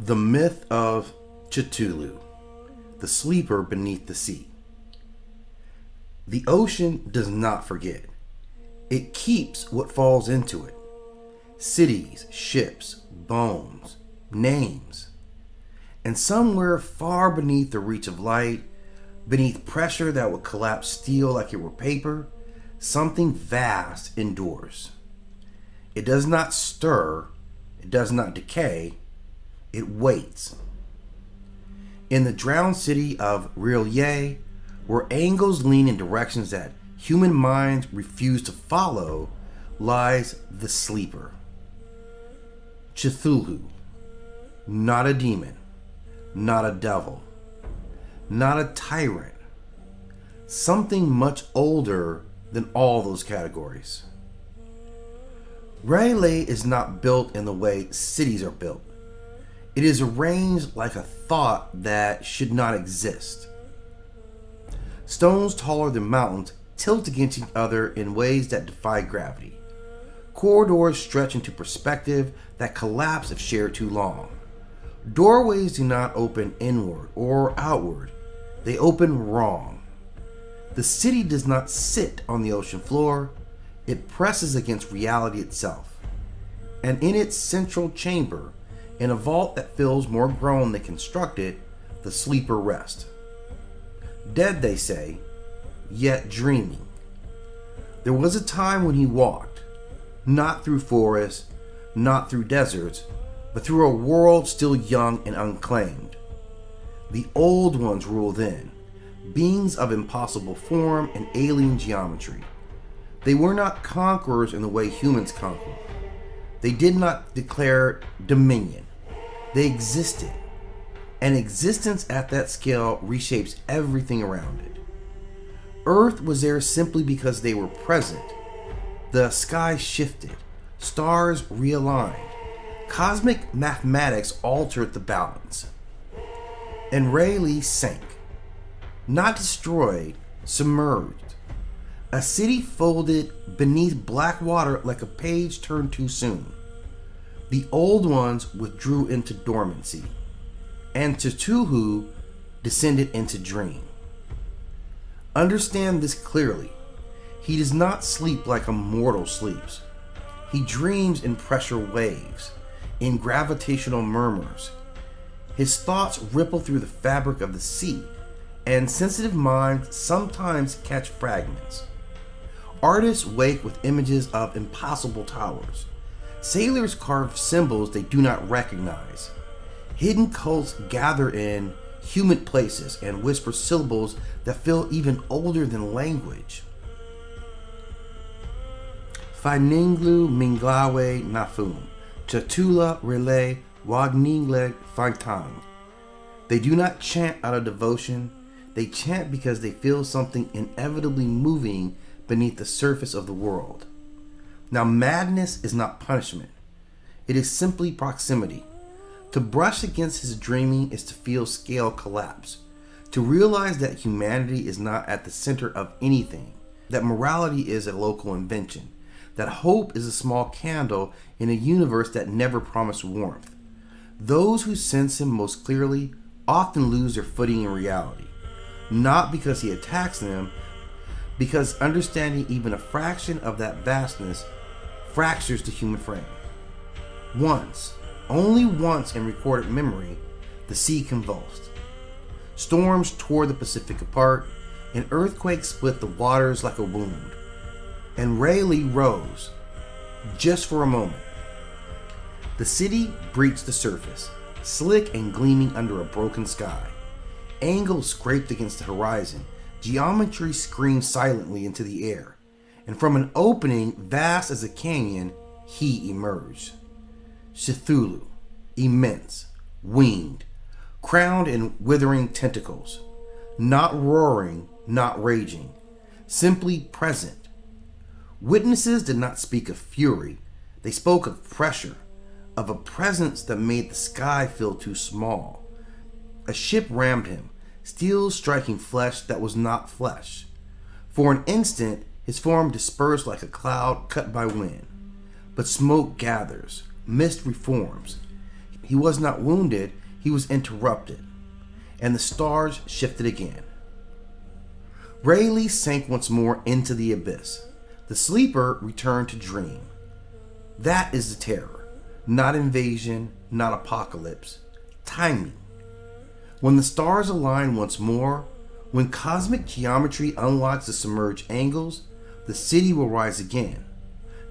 S2: The myth of Cthulhu, the sleeper beneath the sea. The ocean does not forget. It keeps what falls into it. Cities, ships, bones, names. And somewhere far beneath the reach of light, beneath pressure that would collapse steel like it were paper, something vast endures. It does not stir, it does not decay, it waits. In the drowned city of Rillier, where angles lean in directions that human minds refuse to follow, lies the sleeper. Cthulhu, not a demon, not a devil, not a tyrant, something much older than all those categories. Rayleigh is not built in the way cities are built. It is arranged like a thought that should not exist. Stones taller than mountains tilt against each other in ways that defy gravity. Corridors stretch into perspective that collapse if shared too long. Doorways do not open inward or outward. They open wrong. The city does not sit on the ocean floor. It presses against reality itself. And in its central chamber, in a vault that feels more grown than constructed, the sleeper rests. Dead, they say, yet dreaming. There was a time when he walked, not through forests, not through deserts, but through a world still young and unclaimed. The old ones rule then, beings of impossible form and alien geometry. They were not conquerors in the way humans conquer. They did not declare dominion. They existed. And existence at that scale reshapes everything around it. Earth was there simply because they were present. The sky shifted. Stars realigned. Cosmic mathematics altered the balance. And Rayleigh sank. Not destroyed, submerged. A city folded beneath black water like a page turned too soon. The old ones withdrew into dormancy, and Cthulhu descended into dream. Understand this clearly. He does not sleep like a mortal sleeps. He dreams in pressure waves, in gravitational murmurs. His thoughts ripple through the fabric of the sea, and sensitive minds sometimes catch fragments. Artists wake with images of impossible towers. Sailors carve symbols they do not recognize. Hidden cults gather in humid places and whisper syllables that feel even older than language. Faininglu minglawe nafum, chatula relay wagningle faitang. They do not chant out of devotion. They chant because they feel something inevitably moving beneath the surface of the world. Now, madness is not punishment. It is simply proximity. To brush against his dreaming is to feel scale collapse. To realize that humanity is not at the center of anything. That morality is a local invention. That hope is a small candle in a universe that never promised warmth. Those who sense him most clearly often lose their footing in reality. Not because he attacks them, because understanding even a fraction of that vastness fractures the human frame. Once, only once in recorded memory, the sea convulsed. Storms tore the Pacific apart, and earthquakes split the waters like a wound. And Rayleigh rose, just for a moment. The city breached the surface, slick and gleaming under a broken sky. Angles scraped against the horizon. Geometry screamed silently into the air. And from an opening vast as a canyon, he emerged. Cthulhu, immense, winged, crowned in withering tentacles. Not roaring, not raging, simply present. Witnesses did not speak of fury. They spoke of pressure, of a presence that made the sky feel too small. A ship rammed him, steel striking flesh that was not flesh. For an instant, his form dispersed like a cloud cut by wind. But smoke gathers, mist reforms. He was not wounded, he was interrupted. And the stars shifted again. Rayleigh sank once more into the abyss. The sleeper returned to dream. That is the terror. Not invasion, not apocalypse. Timing. When the stars align once more, when cosmic geometry unlocks the submerged angles, the city will rise again.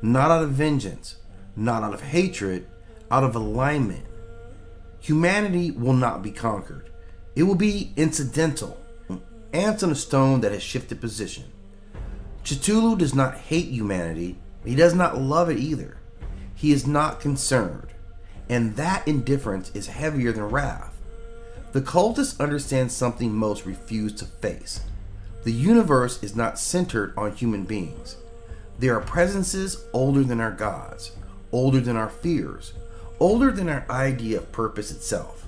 S2: Not out of vengeance, not out of hatred, out of alignment. Humanity will not be conquered. It will be incidental. Ants on a stone that has shifted position. Cthulhu does not hate humanity. He does not love it either. He is not concerned. And that indifference is heavier than wrath. The cultists understand something most refuse to face. The universe is not centered on human beings. There are presences older than our gods, older than our fears, older than our idea of purpose itself.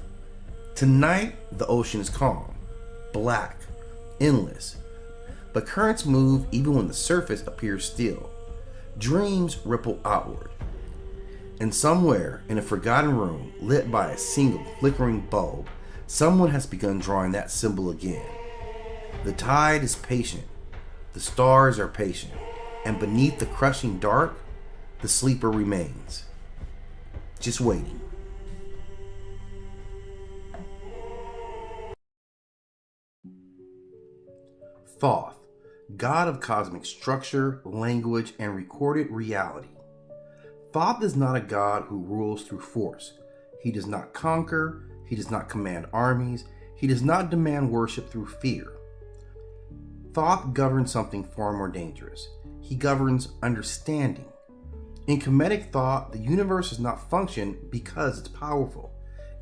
S2: Tonight, the ocean is calm, black, endless, but currents move even when the surface appears still. Dreams ripple outward. And somewhere in a forgotten room lit by a single flickering bulb, someone has begun drawing that symbol again. The tide is patient, the stars are patient, and beneath the crushing dark, the sleeper remains, just waiting. Thoth, god of cosmic structure, language, and recorded reality. Thoth is not a god who rules through force. He does not conquer, he does not command armies, he does not demand worship through fear. Thoth governs something far more dangerous. He governs understanding. In Kemetic thought, the universe does not function because it's powerful.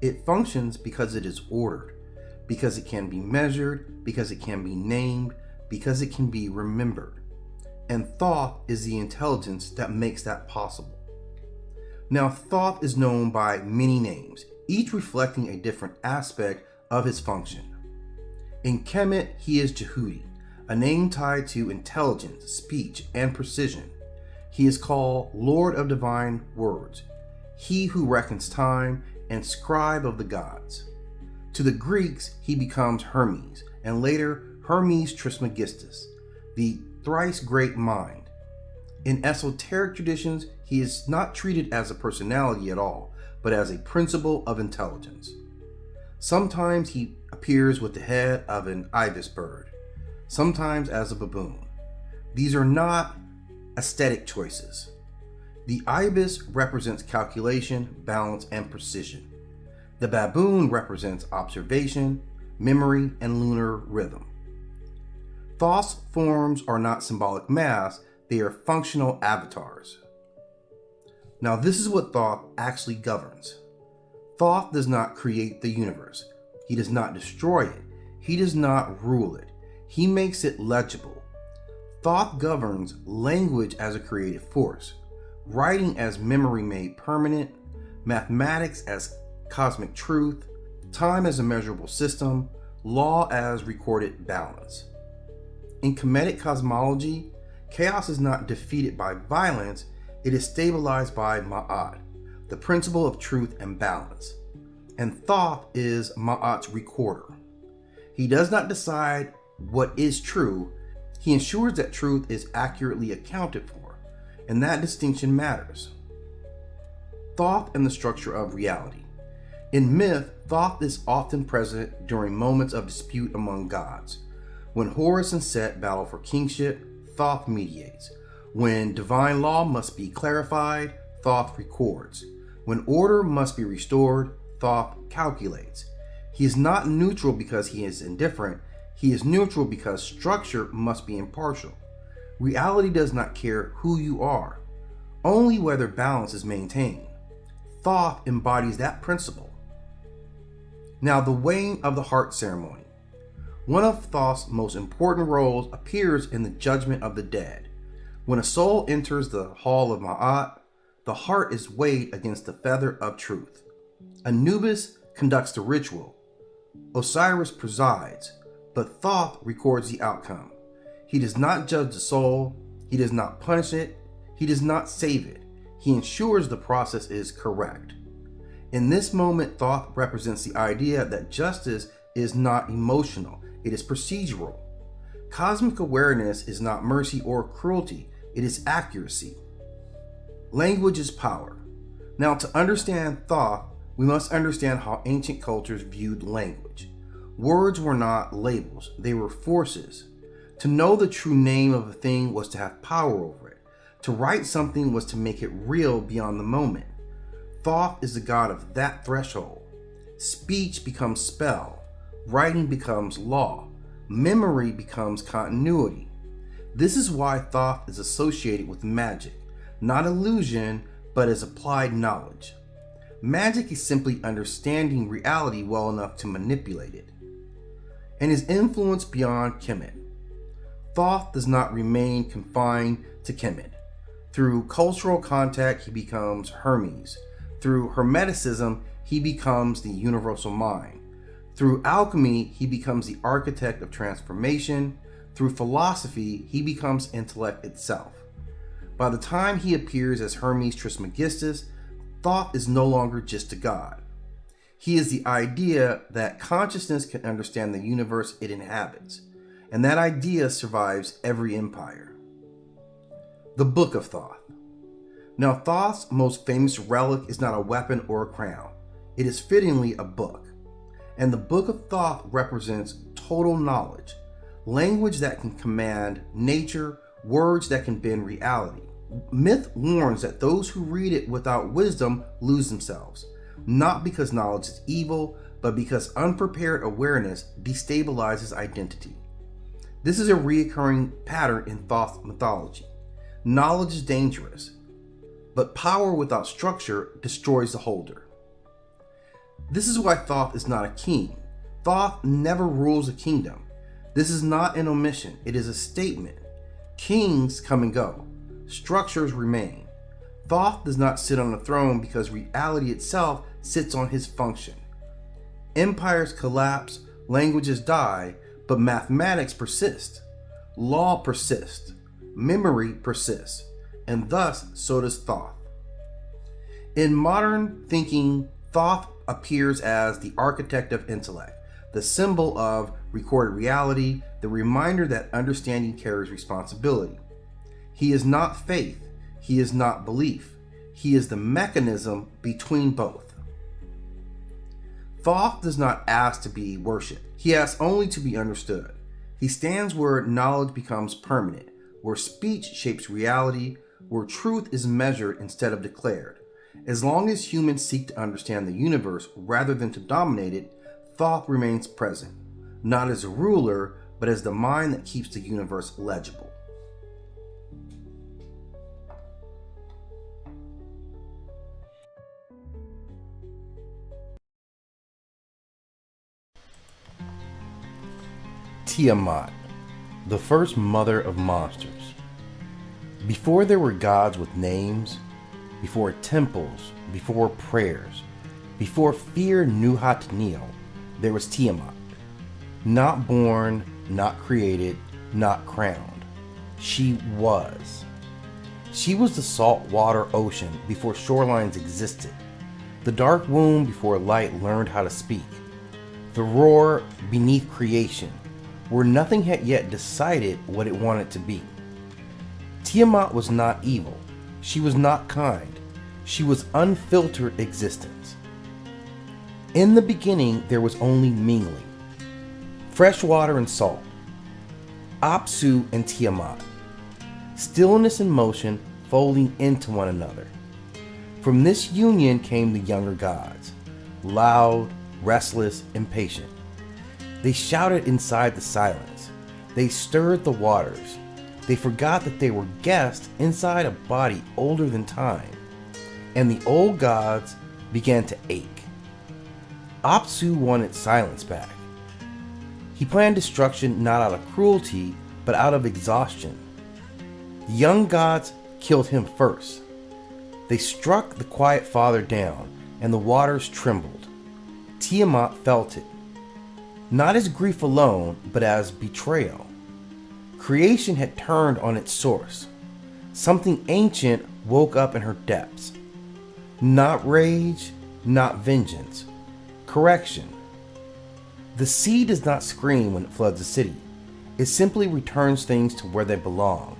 S2: It functions because it is ordered, because it can be measured, because it can be named, because it can be remembered. And Thoth is the intelligence that makes that possible. Now, Thoth is known by many names, each reflecting a different aspect of his function. In Kemet, he is Jehudi, a name tied to intelligence, speech, and precision. He is called Lord of Divine Words, he who reckons time, and scribe of the gods. To the Greeks, he becomes Hermes, and later Hermes Trismegistus, the thrice great mind. In esoteric traditions, he is not treated as a personality at all, but as a principle of intelligence. Sometimes he appears with the head of an ibis bird, sometimes as a baboon. These are not aesthetic choices. The ibis represents calculation, balance, and precision. The baboon represents observation, memory, and lunar rhythm. Thoth's forms are not symbolic masks, they are functional avatars. Now, this is what Thoth actually governs. Thoth does not create the universe. He does not destroy it. He does not rule it. He makes it legible. Thoth governs language as a creative force, writing as memory made permanent, mathematics as cosmic truth, time as a measurable system, law as recorded balance. In Kemetic cosmology, chaos is not defeated by violence, it is stabilized by Ma'at, the principle of truth and balance. And Thoth is Ma'at's recorder. He does not decide what is true, he ensures that truth is accurately accounted for, and that distinction matters. Thoth and the structure of reality. In myth, Thoth is often present during moments of dispute among gods. When Horus and Set battle for kingship, Thoth mediates. When divine law must be clarified, Thoth records. When order must be restored, Thoth calculates. He is not neutral because he is indifferent. He is neutral because structure must be impartial. Reality does not care who you are, only whether balance is maintained. Thoth embodies that principle. Now, the weighing of the heart ceremony. One of Thoth's most important roles appears in the judgment of the dead. When a soul enters the hall of Ma'at, the heart is weighed against the feather of truth. Anubis conducts the ritual. Osiris presides, but Thoth records the outcome. He does not judge the soul, he does not punish it, he does not save it. He ensures the process is correct. In this moment, Thoth represents the idea that justice is not emotional, it is procedural. Cosmic awareness is not mercy or cruelty, it is accuracy. Language is power. Now, to understand Thoth, we must understand how ancient cultures viewed language. Words were not labels, they were forces. To know the true name of a thing was to have power over it. To write something was to make it real beyond the moment. Thoth is the god of that threshold. Speech becomes spell. Writing becomes law. Memory becomes continuity. This is why Thoth is associated with magic, not illusion, but as applied knowledge. Magic is simply understanding reality well enough to manipulate it, and is influence beyond Kemet. Thoth does not remain confined to Kemet. Through cultural contact, he becomes Hermes. Through Hermeticism, he becomes the universal mind. Through alchemy, he becomes the architect of transformation. Through philosophy, he becomes intellect itself. By the time he appears as Hermes Trismegistus, Thoth is no longer just a god. He is the idea that consciousness can understand the universe it inhabits, and that idea survives every empire. The Book of Thoth. Now, Thoth's most famous relic is not a weapon or a crown. It is fittingly a book. And the Book of Thoth represents total knowledge, language that can command nature, words that can bend reality. Myth warns that those who read it without wisdom lose themselves, not because knowledge is evil, but because unprepared awareness destabilizes identity. This is a recurring pattern in Thoth mythology. Knowledge is dangerous, but power without structure destroys the holder. This is why Thoth is not a king. Thoth never rules a kingdom. This is not an omission, it is a statement. Kings come and go. Structures remain. Thoth does not sit on a throne because reality itself sits on his function. Empires collapse, languages die, but mathematics persist. Law persists. Memory persists. And thus, so does Thoth. In modern thinking, Thoth appears as the architect of intellect, the symbol of recorded reality, the reminder that understanding carries responsibility. He is not faith, he is not belief, he is the mechanism between both. Thoth does not ask to be worshipped, he asks only to be understood. He stands where knowledge becomes permanent, where speech shapes reality, where truth is measured instead of declared. As long as humans seek to understand the universe rather than to dominate it, Thoth remains present, not as a ruler, but as the mind that keeps the universe legible. Tiamat, the first mother of monsters. Before there were gods with names, before temples, before prayers, before fear knew how to kneel, there was Tiamat. Not born, not created, not crowned. She was. She was the saltwater ocean before shorelines existed, the dark womb before light learned how to speak, the roar beneath creation, where nothing had yet decided what it wanted to be. Tiamat was not evil. She was not kind. She was unfiltered existence. In the beginning, there was only mingling. Fresh water and salt. Apsu and Tiamat. Stillness and motion folding into one another. From this union came the younger gods. Loud, restless, impatient. They shouted inside the silence. They stirred the waters. They forgot that they were guests inside a body older than time. And the old gods began to ache. Apsu wanted silence back. He planned destruction not out of cruelty, but out of exhaustion. The young gods killed him first. They struck the quiet father down, and the waters trembled. Tiamat felt it. Not as grief alone, but as betrayal. Creation had turned on its source. Something ancient woke up in her depths. Not rage, not vengeance. Correction. The sea does not scream when it floods a city. It simply returns things to where they belong.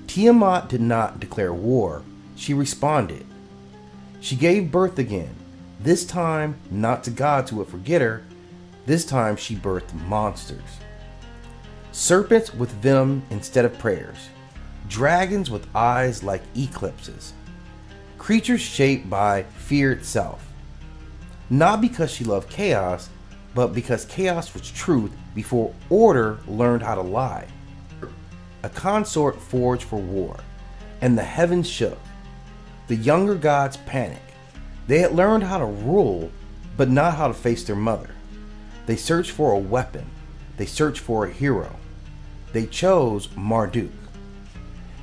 S2: Tiamat did not declare war. She responded. She gave birth again. This time, not to gods who would forget her. This time she birthed monsters. Serpents with venom instead of prayers. Dragons with eyes like eclipses. Creatures shaped by fear itself. Not because she loved chaos, but because chaos was truth before order learned how to lie. A consort forged for war, and the heavens shook. The younger gods panicked. They had learned how to rule, but not how to face their mother. They searched for a weapon. They searched for a hero. They chose Marduk.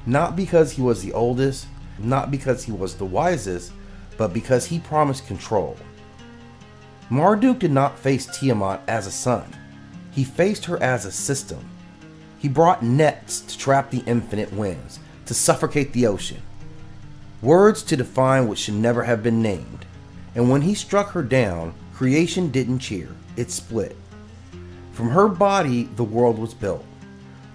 S2: Not because he was the oldest, not because he was the wisest, but because he promised control. Marduk did not face Tiamat as a son. He faced her as a system. He brought nets to trap the infinite winds, to suffocate the ocean. Words to define what should never have been named. And when he struck her down, creation didn't cheer, it split. From her body, the world was built.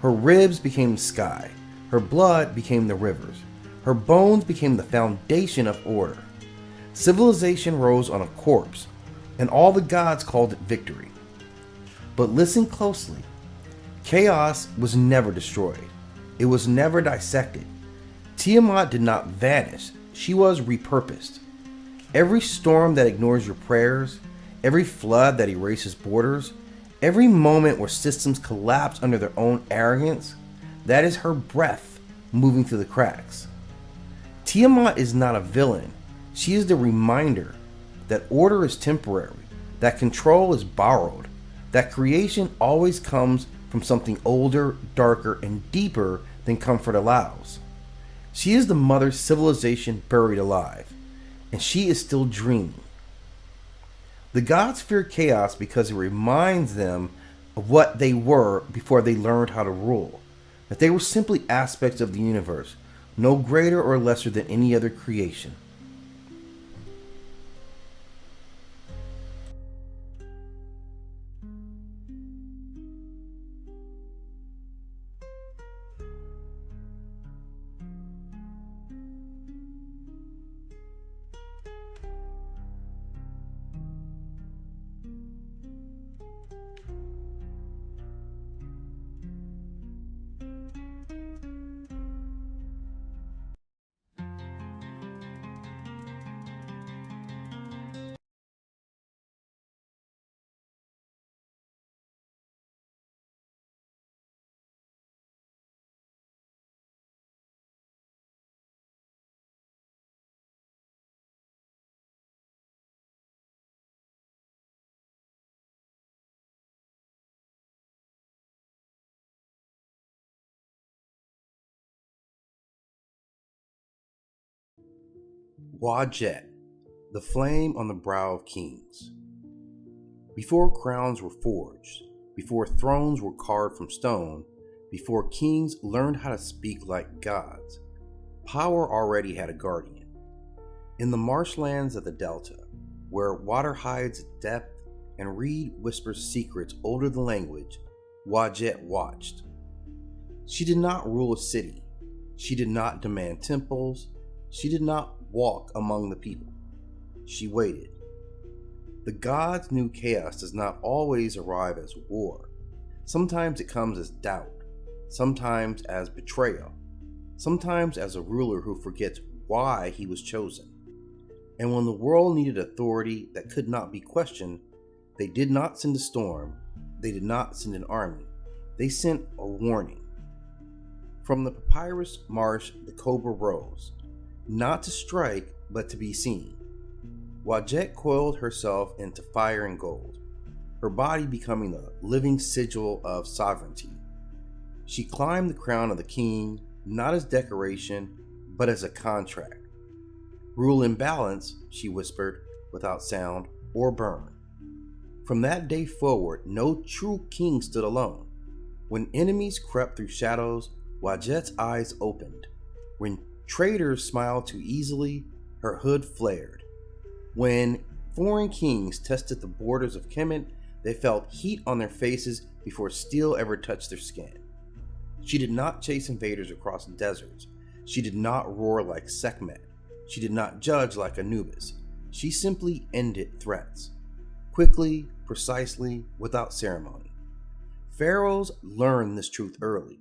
S2: Her ribs became the sky. Her blood became the rivers. Her bones became the foundation of order. Civilization rose on a corpse, and all the gods called it victory. But listen closely. Chaos was never destroyed. It was never dissected. Tiamat did not vanish. She was repurposed. Every storm that ignores your prayers, every flood that erases borders, every moment where systems collapse under their own arrogance, that is her breath moving through the cracks. Tiamat is not a villain. She is the reminder that order is temporary, that control is borrowed, that creation always comes from something older, darker, and deeper than comfort allows. She is the mother civilization buried alive, and she is still dreaming. The gods fear chaos because it reminds them of what they were before they learned how to rule, that they were simply aspects of the universe, no greater or lesser than any other creation. Wadjet, the flame on the brow of kings. Before crowns were forged, before thrones were carved from stone, before kings learned how to speak like gods, power already had a guardian. In the marshlands of the Delta, where water hides its depth and reed whispers secrets older than language, Wadjet watched. She did not rule a city. She did not demand temples. She did not walk among the people. She waited. The gods knew chaos does not always arrive as war. Sometimes it comes as doubt, sometimes as betrayal, sometimes as a ruler who forgets why he was chosen. And when the world needed authority that could not be questioned, they did not send a storm, they did not send an army, they sent a warning. From the papyrus marsh the cobra rose, not to strike, but to be seen. Wadjet coiled herself into fire and gold, her body becoming the living sigil of sovereignty. She climbed the crown of the king, not as decoration, but as a contract. Rule in balance, she whispered, without sound or burn. From that day forward, no true king stood alone. When enemies crept through shadows, Wadjet's eyes opened. When traitors smiled too easily, her hood flared. When foreign kings tested the borders of Kemet, they felt heat on their faces before steel ever touched their skin. She did not chase invaders across deserts. She did not roar like Sekhmet. She did not judge like Anubis. She simply ended threats. Quickly, precisely, without ceremony. Pharaohs learned this truth early.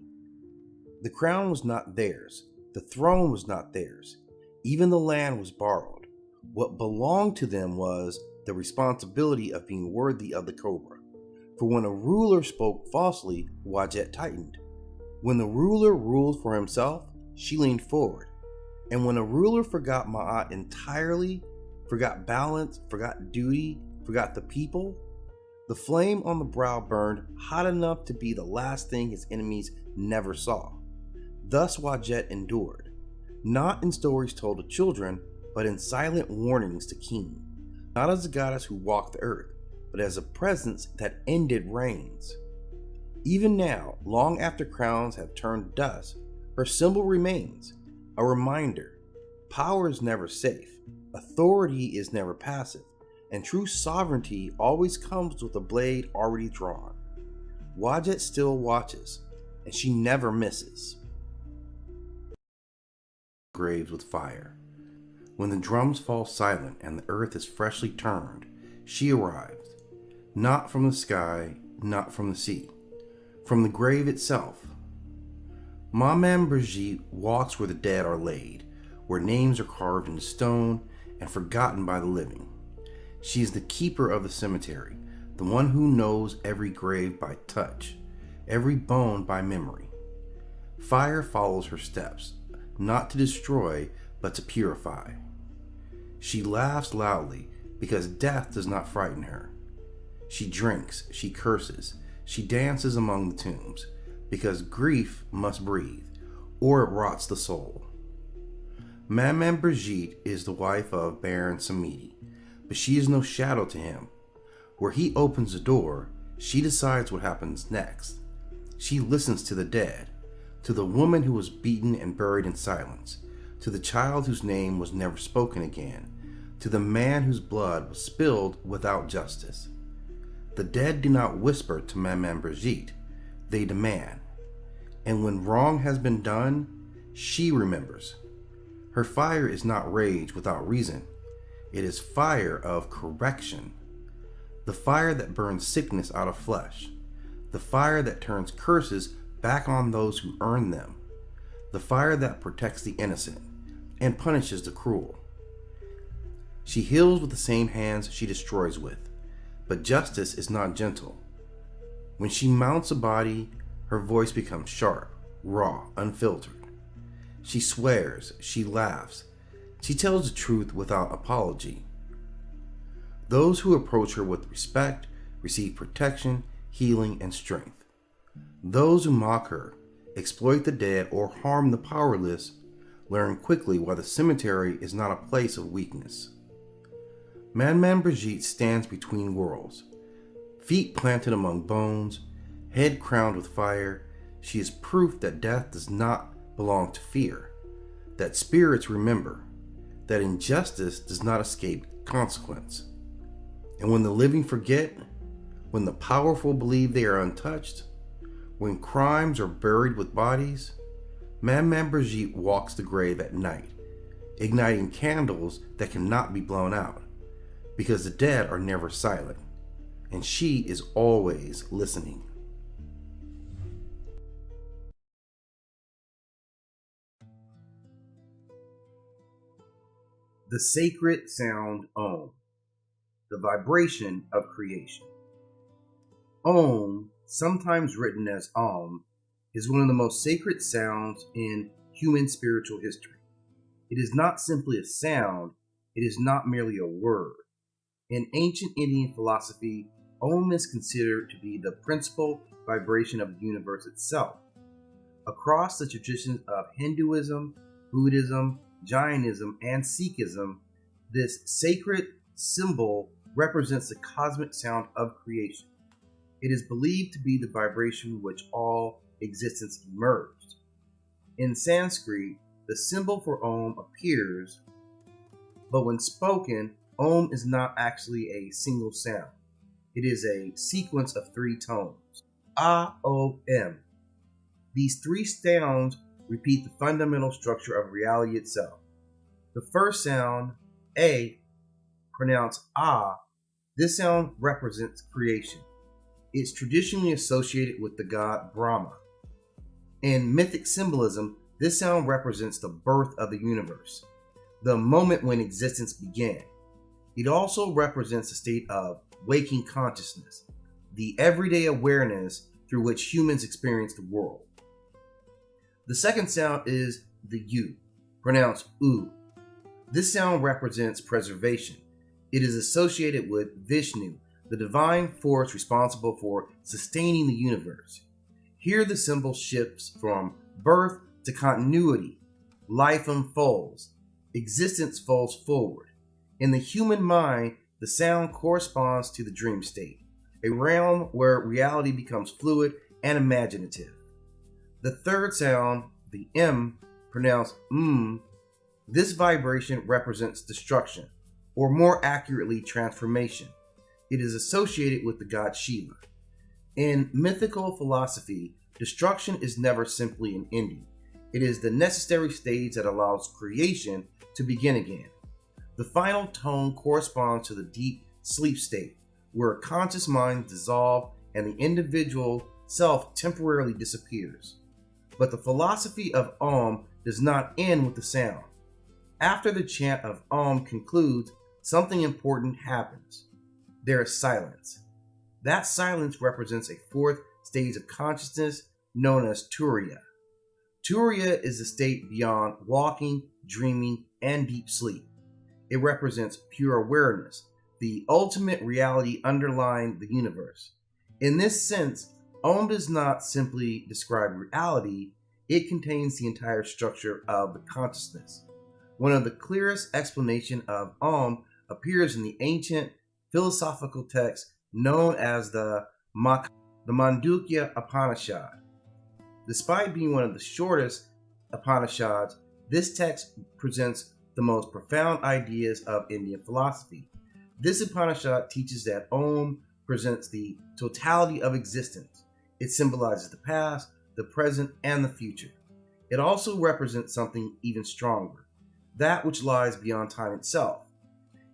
S2: The crown was not theirs. The throne was not theirs. Even the land was borrowed. What belonged to them was the responsibility of being worthy of the cobra. For when a ruler spoke falsely, Wadjet tightened. When the ruler ruled for himself, she leaned forward. And when a ruler forgot Ma'at entirely, forgot balance, forgot duty, forgot the people, the flame on the brow burned hot enough to be the last thing his enemies never saw. Thus Wadjet endured, not in stories told to children, but in silent warnings to kings, not as a goddess who walked the earth, but as a presence that ended reigns. Even now, long after crowns have turned dust, her symbol remains, a reminder. Power is never safe, authority is never passive, and true sovereignty always comes with a blade already drawn. Wadjet still watches, and she never misses. Graves with fire. When the drums fall silent and the earth is freshly turned, she arrives, not from the sky, not from the sea, from the grave itself. Maman Brigitte walks where the dead are laid, where names are carved in stone and forgotten by the living. She is the keeper of the cemetery, the one who knows every grave by touch, every bone by memory. Fire follows her steps, not to destroy, but to purify. She laughs loudly because death does not frighten her. She drinks, she curses, she dances among the tombs, because grief must breathe, or it rots the soul. Maman Brigitte is the wife of Baron Samedi, but she is no shadow to him. Where he opens the door, she decides what happens next. She listens to the dead, to the woman who was beaten and buried in silence, to the child whose name was never spoken again, to the man whose blood was spilled without justice. The dead do not whisper to Maman Brigitte, they demand. And when wrong has been done, she remembers. Her fire is not rage without reason. It is fire of correction. The fire that burns sickness out of flesh. The fire that turns curses back on those who earn them. The fire that protects the innocent and punishes the cruel. She heals with the same hands she destroys with, but justice is not gentle. When she mounts a body, her voice becomes sharp, raw, unfiltered. She swears, she laughs, she tells the truth without apology. Those who approach her with respect receive protection, healing, and strength. Those who mock her, exploit the dead, or harm the powerless learn quickly why the cemetery is not a place of weakness. Maman Brigitte stands between worlds, feet planted among bones, head crowned with fire. She is proof that death does not belong to fear, that spirits remember, that injustice does not escape consequence. And when the living forget, when the powerful believe they are untouched, when crimes are buried with bodies, Maman Brigitte walks the grave at night, igniting candles that cannot be blown out, because the dead are never silent, and she is always listening. The sacred sound Om, the vibration of creation. Om, sometimes written as Om, is one of the most sacred sounds in human spiritual history. It is not simply a sound, it is not merely a word. In ancient Indian philosophy, Om is considered to be the principal vibration of the universe itself. Across the traditions of Hinduism, Buddhism, Jainism, and Sikhism, this sacred symbol represents the cosmic sound of creation. It is believed to be the vibration in which all existence emerged. In Sanskrit, the symbol for Om appears, but when spoken, Om is not actually a single sound. It is a sequence of 3 tones. A, O, M. These 3 sounds repeat the fundamental structure of reality itself. The first sound, A, pronounced A, this sound represents creation. It's traditionally associated with the god Brahma. In mythic symbolism, this sound represents the birth of the universe, the moment when existence began. It also represents a state of waking consciousness, the everyday awareness through which humans experience the world. The second sound is the U, pronounced U. This sound represents preservation. It is associated with Vishnu, the divine force responsible for sustaining the universe. Here the symbol shifts from birth to continuity. Life unfolds. Existence falls forward. In the human mind, the sound corresponds to the dream state, a realm where reality becomes fluid and imaginative. The third sound, the M, pronounced this vibration represents destruction, or more accurately, transformation. It is associated with the god Shiva. In mythical philosophy, destruction is never simply an ending. It is the necessary stage that allows creation to begin again. The final tone corresponds to the deep sleep state, where a conscious mind dissolves and the individual self temporarily disappears. But the philosophy of Om does not end with the sound. After the chant of Om concludes, something important happens. There is silence. That silence represents a 4th stage of consciousness known as Turiya. Turiya is a state beyond walking, dreaming, and deep sleep. It represents pure awareness, the ultimate reality underlying the universe. In this sense, Om does not simply describe reality, it contains the entire structure of the consciousness. One of the clearest explanations of Om appears in the ancient philosophical text known as the Mandukya Upanishad. Despite being one of the shortest Upanishads, this text presents the most profound ideas of Indian philosophy. This Upanishad teaches that Om presents the totality of existence. It symbolizes the past, the present, and the future. It also represents something even stronger, that which lies beyond time itself.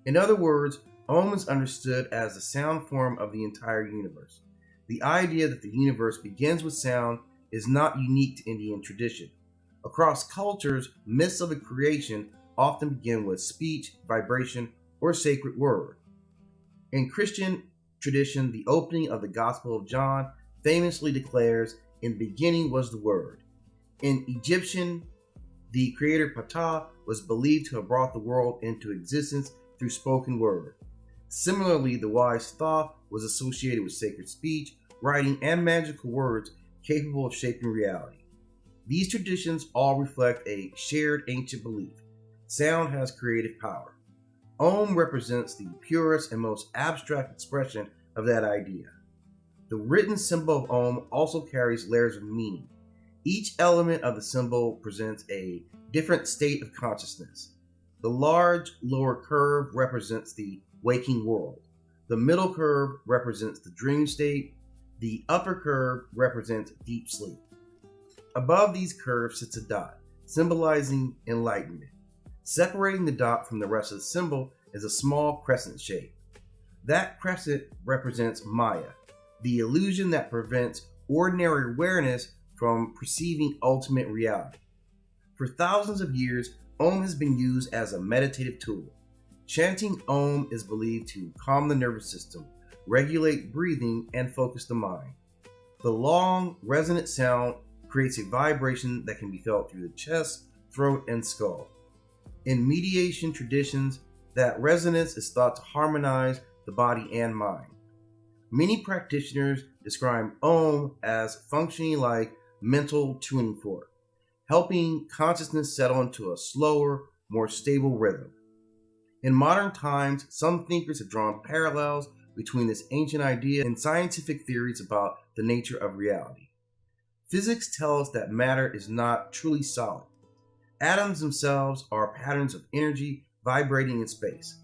S2: In other words, Om is understood as the sound form of the entire universe. The idea that the universe begins with sound is not unique to Indian tradition. Across cultures, myths of the creation often begin with speech, vibration, or sacred word. In Christian tradition, the opening of the Gospel of John famously declares, "In the beginning was the Word." In Egyptian, the creator Ptah was believed to have brought the world into existence through spoken word. Similarly, the wise Thoth was associated with sacred speech, writing, and magical words capable of shaping reality. These traditions all reflect a shared ancient belief. Sound has creative power. Om represents the purest and most abstract expression of that idea. The written symbol of Om also carries layers of meaning. Each element of the symbol presents a different state of consciousness. The large lower curve represents the waking world. The middle curve represents the dream state. The upper curve represents deep sleep. Above these curves sits a dot, symbolizing enlightenment. Separating the dot from the rest of the symbol is a small crescent shape. That crescent represents Maya, the illusion that prevents ordinary awareness from perceiving ultimate reality. For thousands of years, Om has been used as a meditative tool. Chanting Om is believed to calm the nervous system, regulate breathing, and focus the mind. The long, resonant sound creates a vibration that can be felt through the chest, throat, and skull. In meditation traditions, that resonance is thought to harmonize the body and mind. Many practitioners describe Om as functioning like mental tuning fork, helping consciousness settle into a slower, more stable rhythm. In modern times, some thinkers have drawn parallels between this ancient idea and scientific theories about the nature of reality. Physics tells us that matter is not truly solid. Atoms themselves are patterns of energy vibrating in space.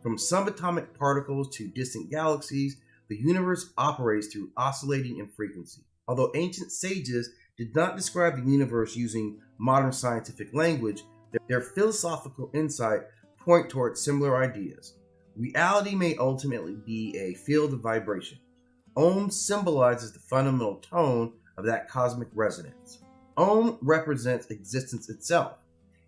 S2: From subatomic particles to distant galaxies, the universe operates through oscillating in frequency. Although ancient sages did not describe the universe using modern scientific language, their philosophical insight point towards similar ideas. Reality may ultimately be a field of vibration. Om symbolizes the fundamental tone of that cosmic resonance. Om represents existence itself.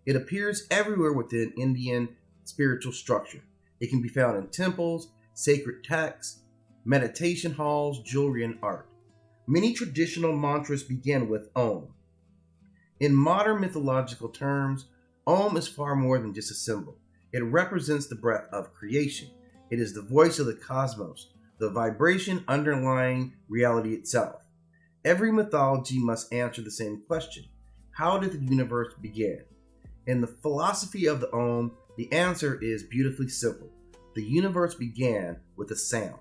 S2: It appears everywhere within Indian spiritual structure. It can be found in temples, sacred texts, meditation halls, jewelry, and art. Many traditional mantras begin with Om. In modern mythological terms, Om is far more than just a symbol. It represents the breath of creation. It is the voice of the cosmos, the vibration underlying reality itself. Every mythology must answer the same question: how did the universe begin? In the philosophy of the Om, the answer is beautifully simple. The universe began with a sound.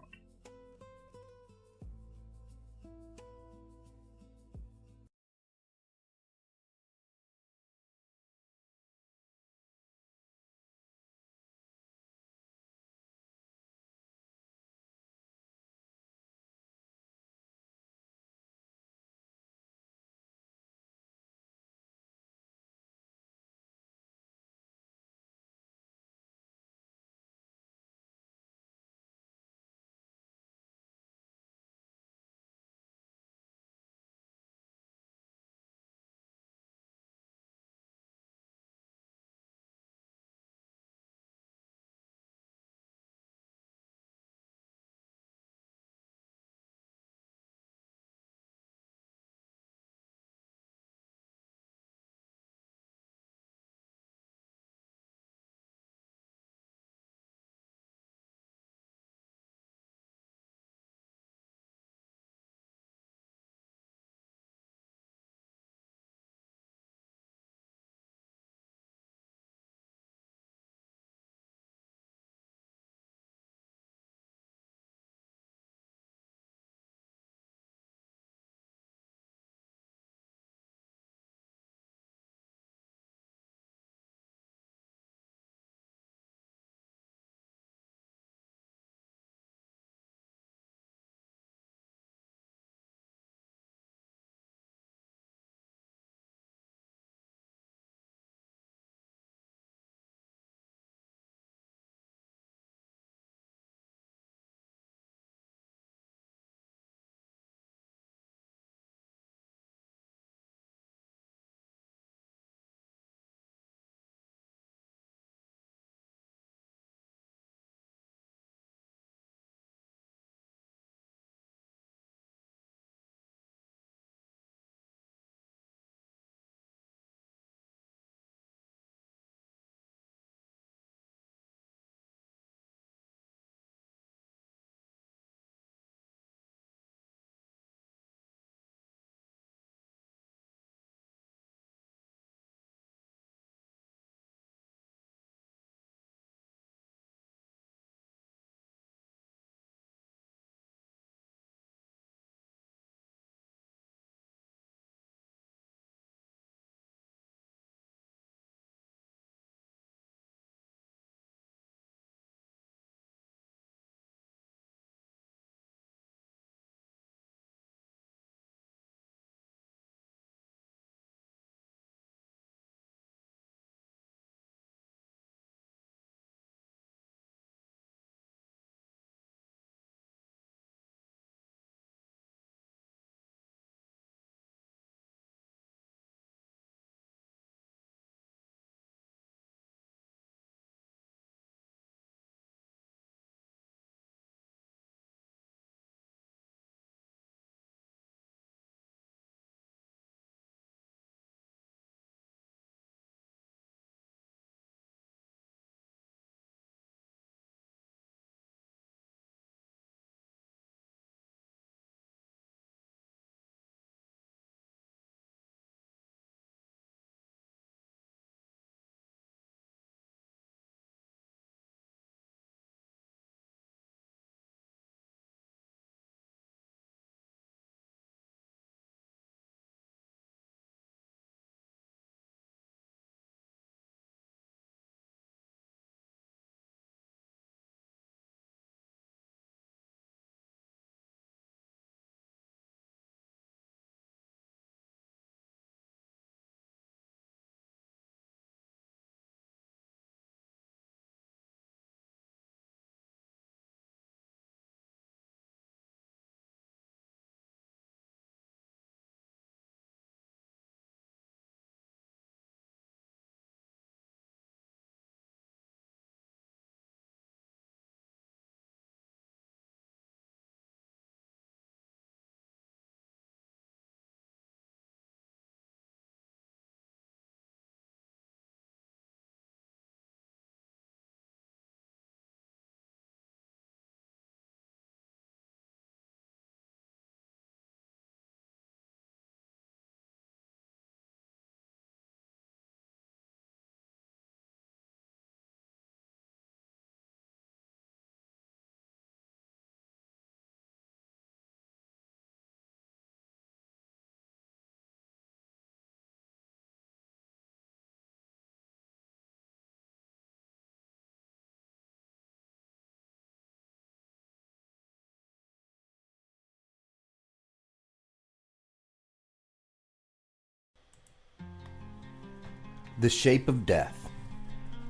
S2: The Shape of Death,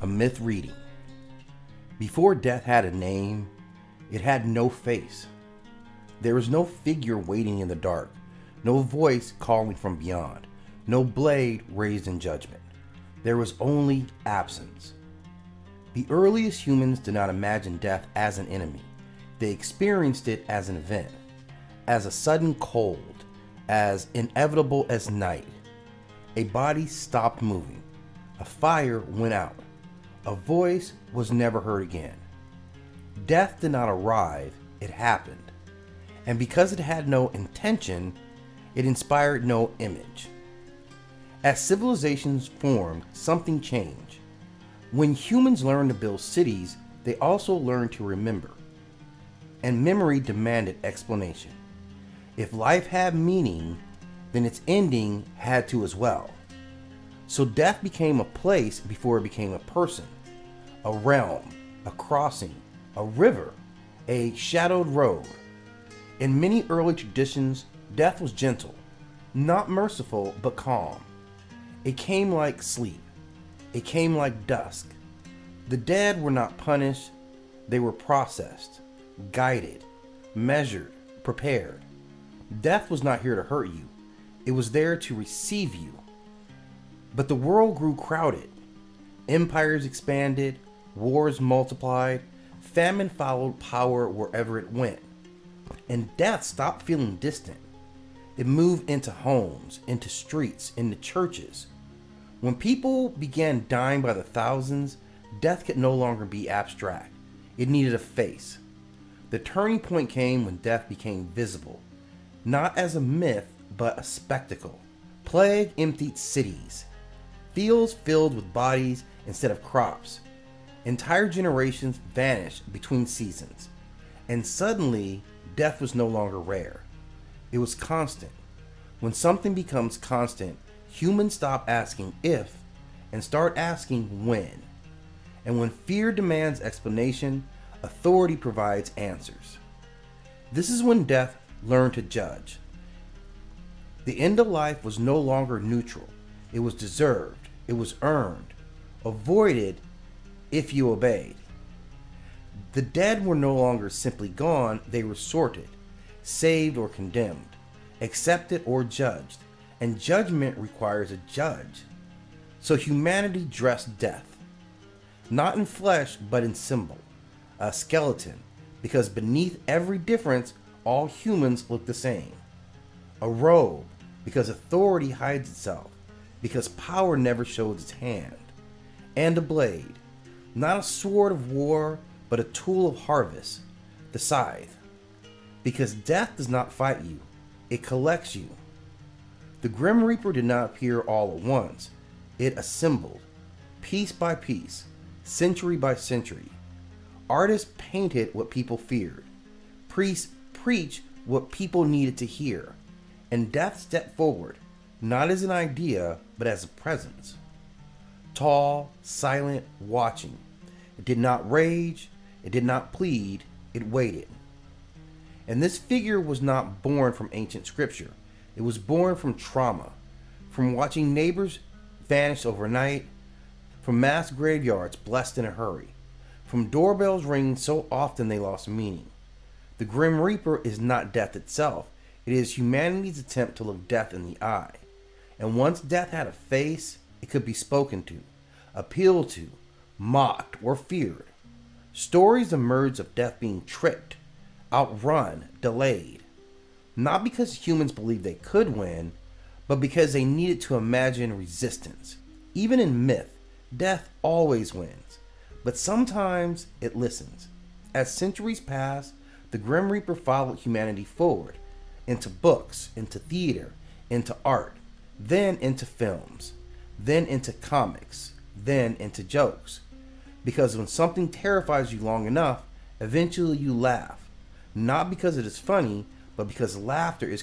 S2: a myth reading. Before death had a name, it had no face. There was no figure waiting in the dark, no voice calling from beyond, no blade raised in judgment. There was only absence. The earliest humans did not imagine death as an enemy. They experienced it as an event, as a sudden cold, as inevitable as night. A body stopped moving. A fire went out. A voice was never heard again. Death did not arrive, it happened. And because it had no intention, it inspired no image. As civilizations formed, something changed. When humans learned to build cities, they also learned to remember. And memory demanded explanation. If life had meaning, then its ending had to as well. So death became a place before it became a person, a realm, a crossing, a river, a shadowed road. In many early traditions, death was gentle, not merciful, but calm. It came like sleep. It came like dusk. The dead were not punished. They were processed, guided, measured, prepared. Death was not here to hurt you. It was there to receive you. But the world grew crowded. Empires expanded, wars multiplied, famine followed power wherever it went. And death stopped feeling distant. It moved into homes, into streets, into churches. When people began dying by the thousands, death could no longer be abstract. It needed a face. The turning point came when death became visible, not as a myth, but a spectacle. Plague emptied cities. Fields filled with bodies instead of crops. Entire generations vanished between seasons. And suddenly, death was no longer rare. It was constant. When something becomes constant, humans stop asking if and start asking when. And when fear demands explanation, authority provides answers. This is when death learned to judge. The end of life was no longer neutral. It was deserved. It was earned. Avoided if you obeyed. The dead were no longer simply gone. They were sorted, saved or condemned, accepted or judged. And judgment requires a judge. So humanity dressed death, not in flesh, but in symbol, a skeleton, because beneath every difference, all humans look the same. A robe, because authority hides itself, because power never shows its hand. And a blade, not a sword of war, but a tool of harvest, the scythe. Because death does not fight you, it collects you. The Grim Reaper did not appear all at once. It assembled, piece by piece, century by century. Artists painted what people feared. Priests preached what people needed to hear. And death stepped forward, not as an idea, but as a presence. Tall, silent, watching. It did not rage. It did not plead. It waited. And this figure was not born from ancient scripture. It was born from trauma, from watching neighbors vanish overnight, from mass graveyards blessed in a hurry, from doorbells ringing so often they lost meaning. The Grim Reaper is not death itself. It is humanity's attempt to look death in the eye. And once death had a face, it could be spoken to, appealed to, mocked, or feared. Stories emerged of death being tricked, outrun, delayed. Not because humans believed they could win, but because they needed to imagine resistance. Even in myth, death always wins, but sometimes it listens. As centuries passed, the Grim Reaper followed humanity forward, into books, into theater, into art, then into films, then into comics, then into jokes. Because when something terrifies you long enough, eventually you laugh. Not because it is funny, but because laughter is